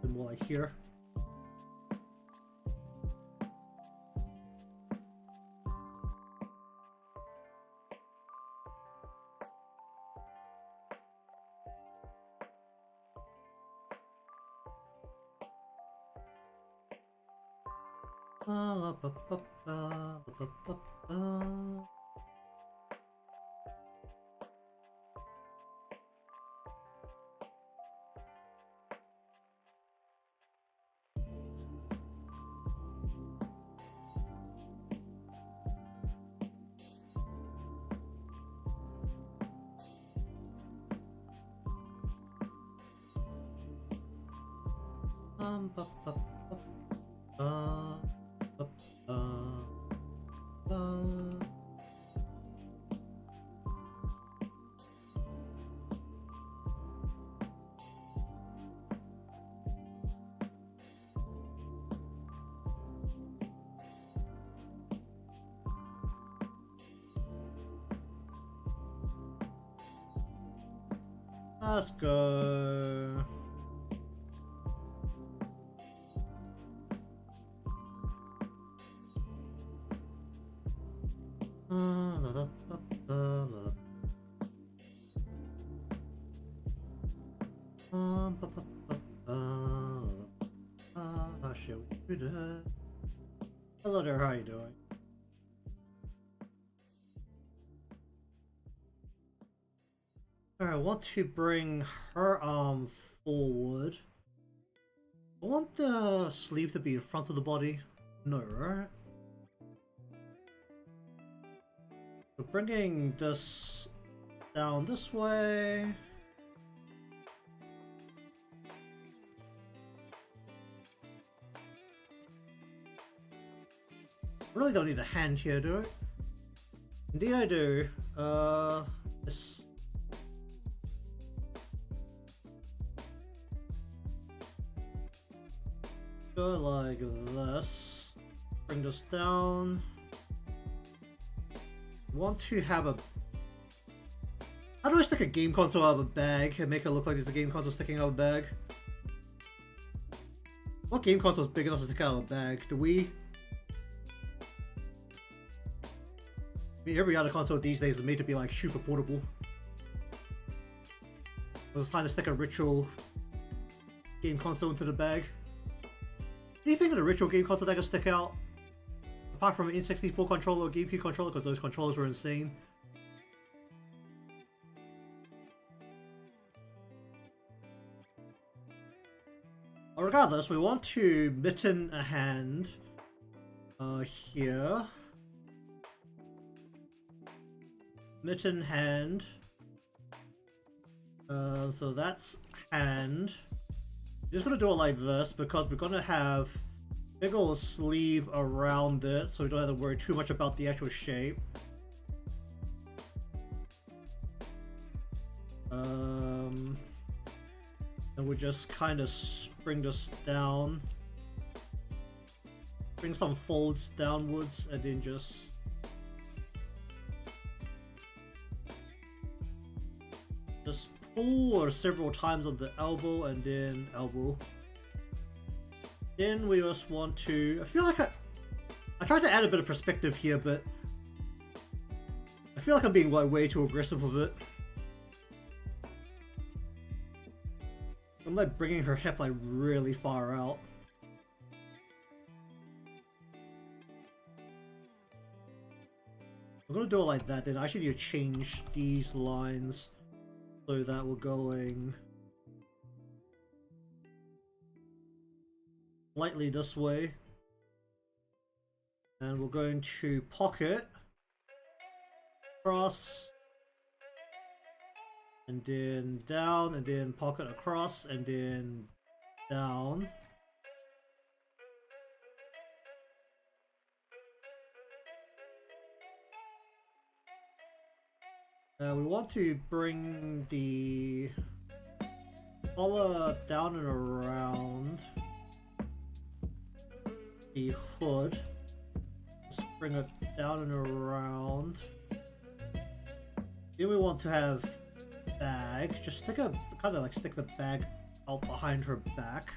And more like here. Let's go. Shall we do that? Hello there, how you doing? Alright, I want to bring her arm forward. I want the sleeve to be in front of the body. No, right? So bringing this down this way. Really don't need a hand here, do I? Indeed I do. This... Go like this. Bring this down. Want to have a... How do I stick a game console out of a bag and make it look like there's a game console sticking out of a bag? What game console is big enough to stick out of a bag? Do we... I mean, every other console these days is made to be like super portable. It was time to stick a ritual game console into the bag. Anything in a ritual game console that can stick out? Apart from an N64 controller or GameCube controller, because those controllers were insane. Well, regardless, we want to mitten a hand here. Mitten hand. So that's hand. I'm just gonna do it like this because we're gonna have big old sleeve around it, so we don't have to worry too much about the actual shape. And we just kind of bring this down, bring some folds downwards, and then just pull several times on the elbow and then elbow. Then we just want to... I feel like I tried to add a bit of perspective here, but I feel like I'm being like way too aggressive with it. I'm like bringing her hip like really far out. I'm gonna do it like that, then I actually need to change these lines so that we're going slightly this way. And we're going to pocket, cross, and then down, and then pocket across, and then down. We want to bring the collar down and around the hood. Just bring it down and around. Then we want to have bag. Just stick a kind of like stick the bag out behind her back.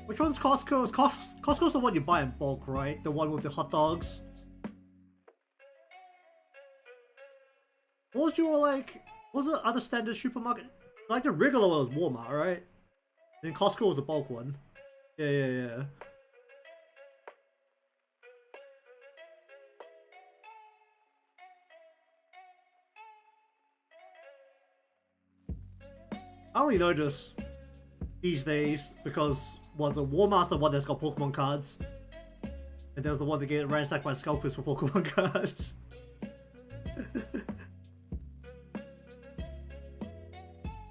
Which one's Costco's? Costco's the one you buy in bulk, right? The one with the hot dogs. What was your, like, was it other standard supermarket? Like the regular one was Walmart, right? And Costco was the bulk one. Yeah. I only know just these days because was a Walmart's the one that's got Pokemon cards, and there's the one that get ransacked by scalpers for Pokemon cards.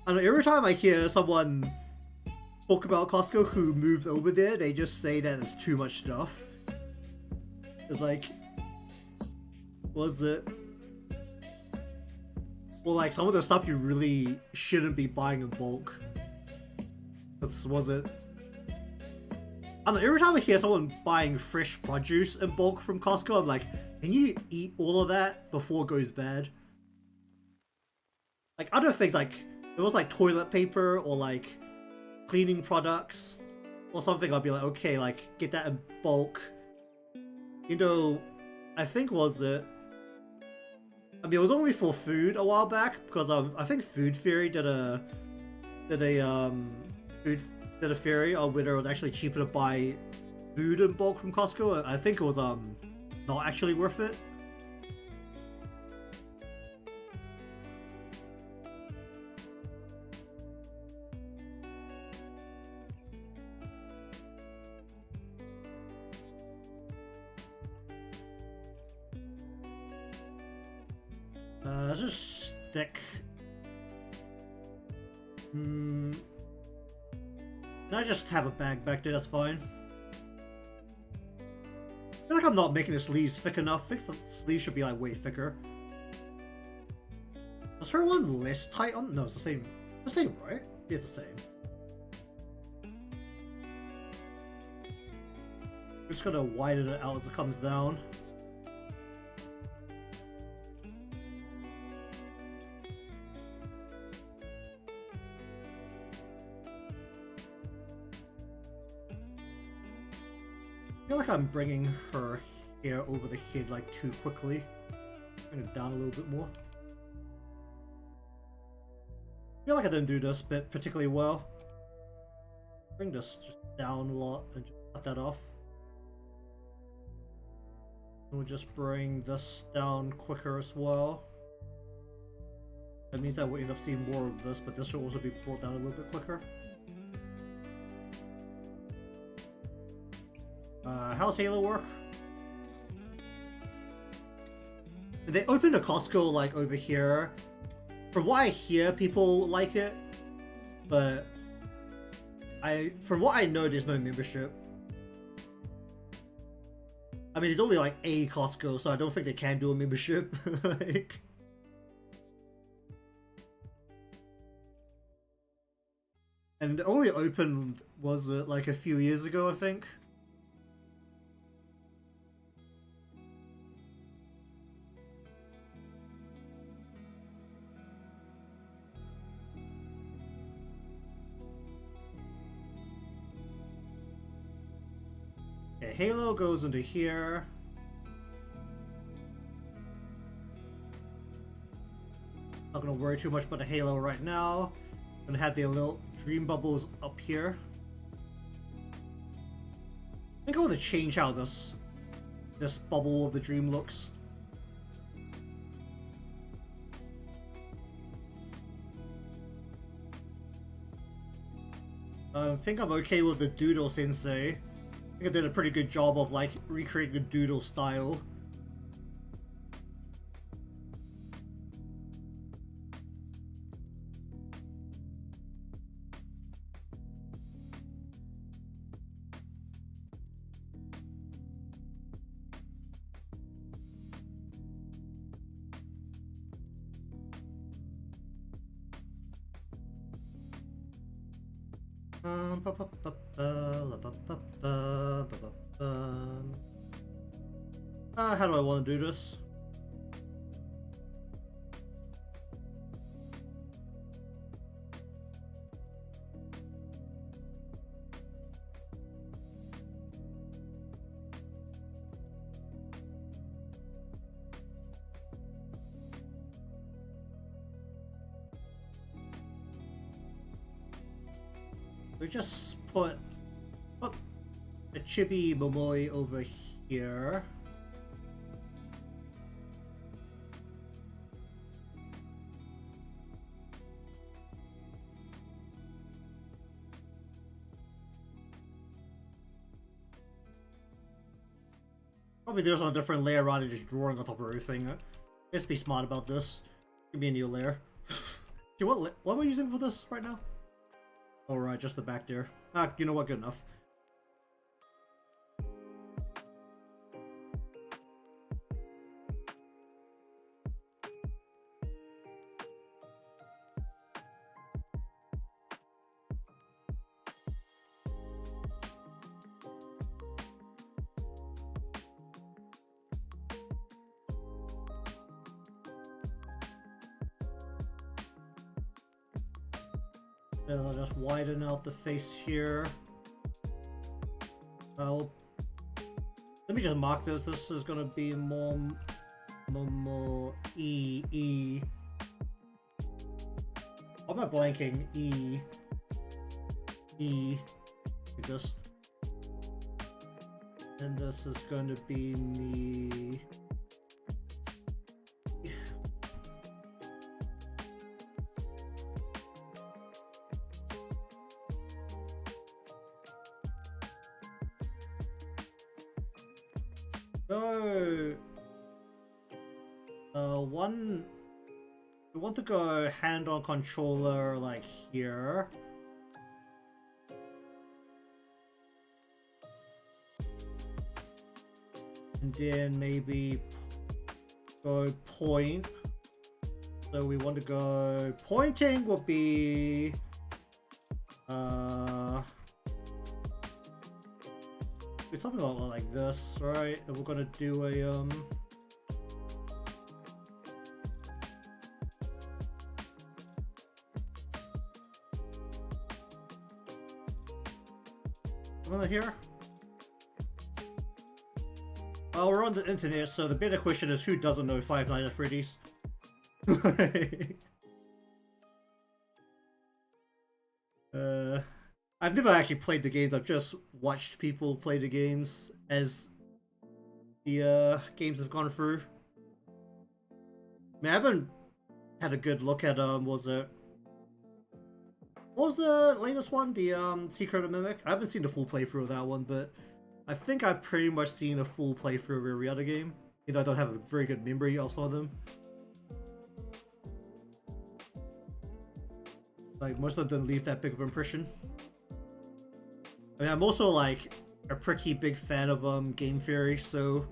I know every time I hear someone talk about Costco who moved over there, they just say that it's too much stuff. It's like, was it? Well, like some of the stuff you really shouldn't be buying in bulk. Was it? I don't know, every time I hear someone buying fresh produce in bulk from Costco, I'm like, can you eat all of that before it goes bad? Like other things, like it was like toilet paper or like cleaning products or something, I'd be like, okay, like get that in bulk. You know, I think was it? I mean, it was only for food a while back because I think Food Theory did a theory on whether it was actually cheaper to buy food in bulk from Costco. I think it was not actually worth it. Let's just stick. Can I just have a bag back there? That's fine. I feel like I'm not making the sleeves thick enough. I think the sleeves should be like way thicker. Was her one less tight on? No, it's the same. The same, right? Yeah, it's the same. Just gonna widen it out as it comes down. I feel like I'm bringing her hair over the head like too quickly. Bring it down a little bit more. I feel like I didn't do this bit particularly well. Bring this just down a lot and just cut that off. And we'll just bring this down quicker as well. That means that we'll end up seeing more of this, but this will also be brought down a little bit quicker. How's Halo work? They opened a Costco like over here. From what I hear, people like it, but from what I know, there's no membership. I mean, it's only like a Costco, so I don't think they can do a membership. Like, and it only opened was it like a few years ago, I think. Halo goes into here. Not gonna worry too much about the Halo right now. Gonna have the little dream bubbles up here. I think I want to change how this bubble of the dream looks. I think I'm okay with the Doodle Sensei. I think I did a pretty good job of like recreating a doodle style. How do I want to do this? We just put a chibi Momoi over here. Probably there's a different layer rather than just drawing on top of everything. Let's be smart about this. Give me a new layer. Okay, what am I using for this right now? Alright, just the back there. Ah, you know what? Good enough. And I'll just widen out the face here. Let me just mark this. This is gonna be Momo E. Why am I blanking? E. Like this. And this is going to be me. We want to go hand on controller like here. And then maybe go point. So we want to go pointing will be something like this, right? And we're gonna do a here. We're on the internet, so the better question is who doesn't know Five Nights at Freddy's? I've never actually played the games, I've just watched people play the games as the games have gone through. I mean, I haven't had a good look at what was the latest one? The Secret of the Mimic? I haven't seen the full playthrough of that one, but I think I've pretty much seen a full playthrough of every other game. You know, I don't have a very good memory of some of them. Like, most of them didn't leave that big of an impression. I mean, I'm also, like, a pretty big fan of game theory, so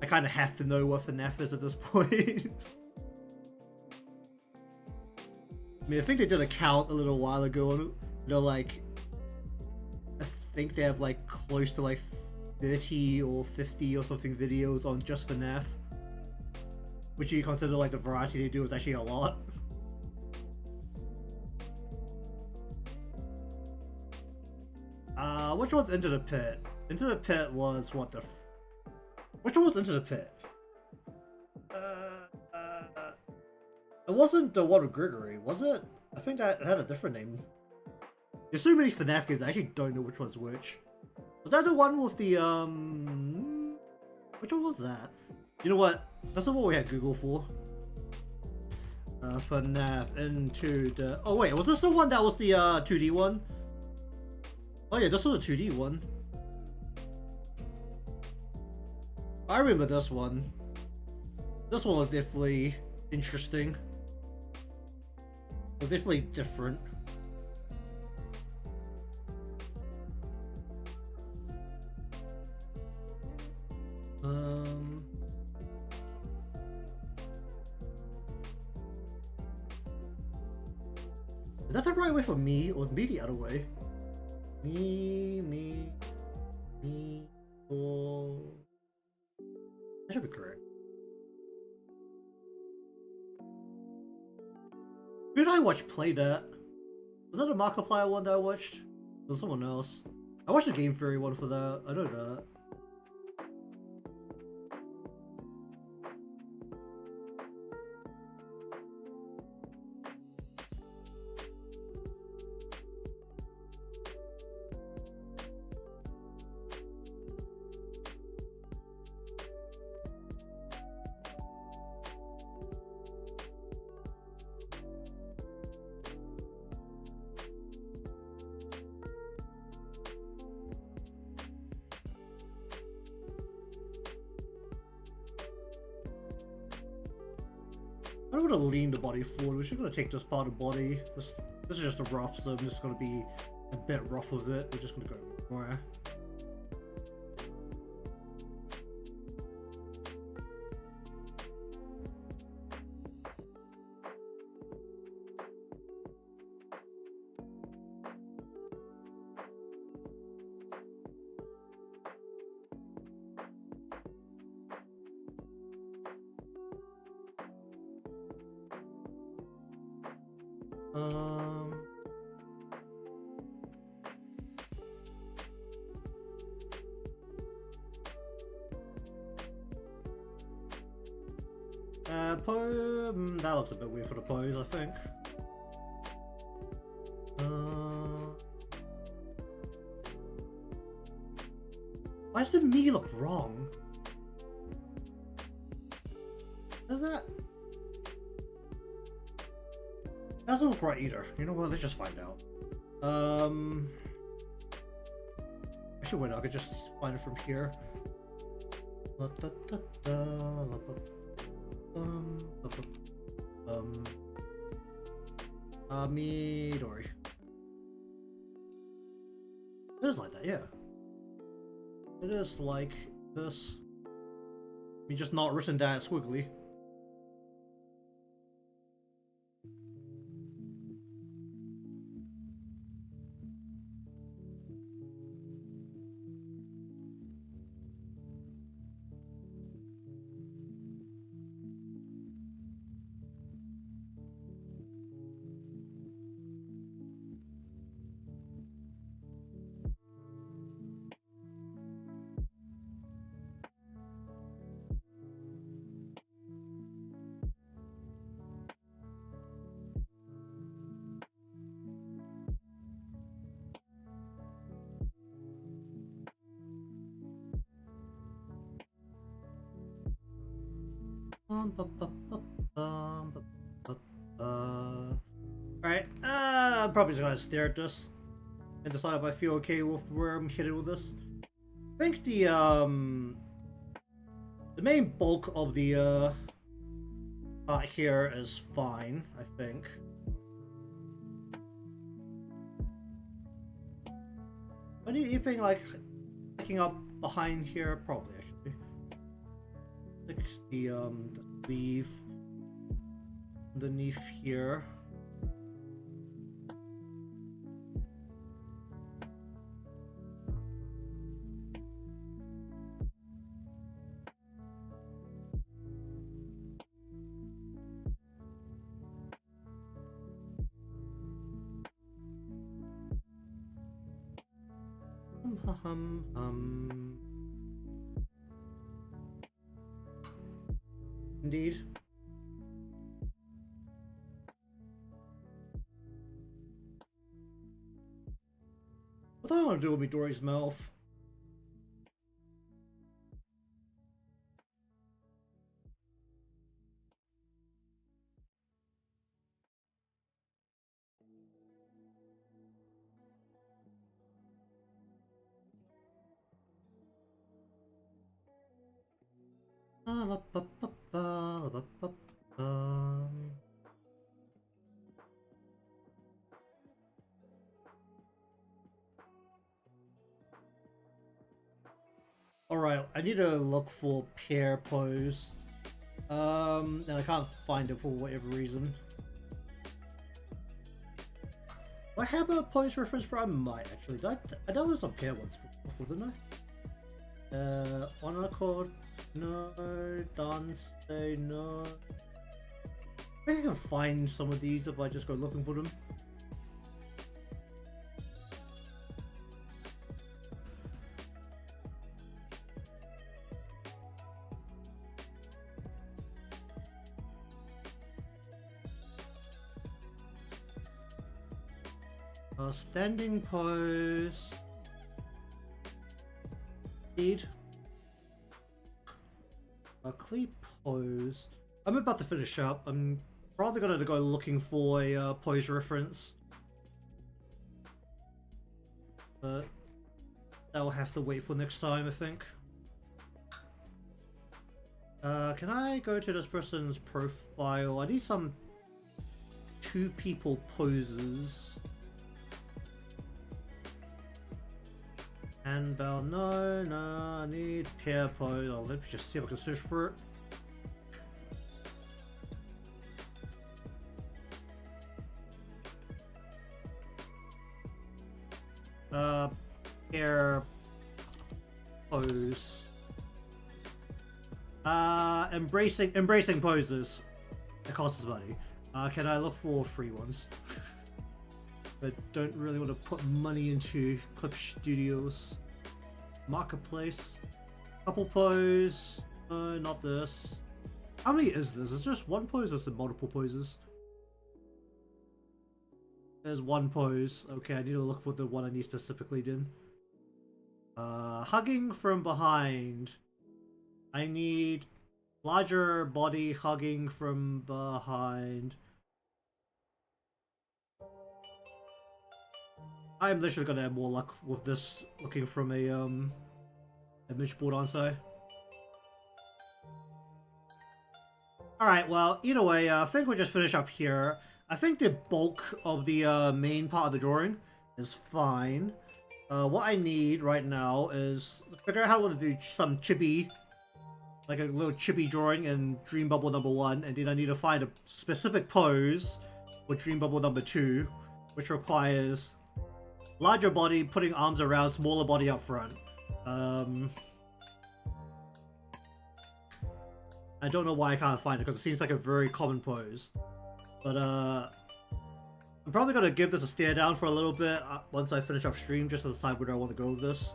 I kind of have to know what FNAF is at this point. I mean, I think they did a count a little while ago, and they're like, I think they have like close to like 30 or 50 or something videos on just FNAF, which you consider like the variety they do is actually a lot. Which one's Into the Pit? Into the Pit was what the which one was Into the Pit? It wasn't the one with Gregory, was it? I think that it had a different name. There's so many FNAF games, I actually don't know which one's which. Was that the one with the, which one was that? You know what? That's not what we had Google for. FNAF Into the... Oh wait, was this the one that was the 2D one? Oh yeah, this was a 2D one. I remember this one. This one was definitely interesting. It was definitely different. Is that the right way for me, or is me the other way? Me, or... That should be correct. Who did I watch play that? Was that a Markiplier one that I watched? Or someone else? I watched the Game Theory one for that. I know that. I don't want to lean the body forward. We're just going to take this part of the body. This is just a rough, so I'm just going to be a bit rough with it. We're just going to go more. That looks a bit weird for the pose, I think. Why does the me look wrong? Does that? Doesn't look right either. You know what? Let's just find out. Actually, wait, I could just find it from here. Midori. It is like that, yeah. It is like this. I mean, just not written down squiggly. Alright, I'm probably just gonna stare at this and decide if I feel okay with where I'm headed with this. I think the main bulk of the part here is fine, I think. Anything like picking up behind here? Probably, actually. Fix the sleeve underneath here. Indeed. What do I want to do with Midori's mouth? Alright, I need to look for pear pose. And I can't find it for whatever reason. I have a pose reference for I might actually. I downloaded some pair once before, didn't I? Honor code, no. Dance, no. I think I can find some of these if I just go looking for them. Standing pose. Speed. A cleat pose. I'm about to finish up. I'm probably gonna go looking for a pose reference. But that'll have to wait for next time, I think. Can I go to this person's profile? I need some two people poses. Handbell, no, I need pair pose. Oh, let me just see if I can search for it. Pair pose. Embracing poses. It costs money. Can I look for free ones? But don't really want to put money into Clip Studios. Marketplace. Couple pose. No, not this. How many is this? Is it just one pose or is it multiple poses? There's one pose. Okay, I need to look for the one I need specifically then. Hugging from behind. I need larger body hugging from behind. I'm literally gonna have more luck with this looking from a image board on side. Alright, well, either way, I think we'll just finish up here. I think the bulk of the main part of the drawing is fine. What I need right now is figure out how to do some chibi, like a little chibi drawing in Dream Bubble number 1, and then I need to find a specific pose for Dream Bubble number 2, which requires larger body, putting arms around, smaller body up front. I don't know why I can't find it, because it seems like a very common pose. But, I'm probably going to give this a stare down for a little bit once I finish up stream, just to decide where I want to go with this.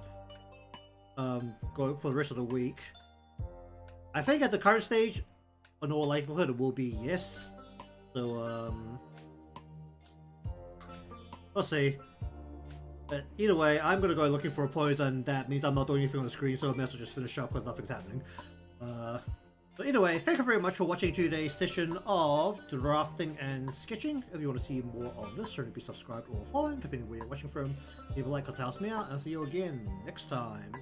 Go for the rest of the week. I think at the current stage, in all likelihood, it will be yes. So, we'll see. But either way, I'm going to go looking for a pose, and that means I'm not doing anything on the screen, so I may as well just finish up because nothing's happening. But either way, thank you very much for watching today's session of drafting and sketching. If you want to see more of this, certainly be subscribed or following, depending on where you're watching from. Leave a like, because it helps me out, and I'll see you again next time.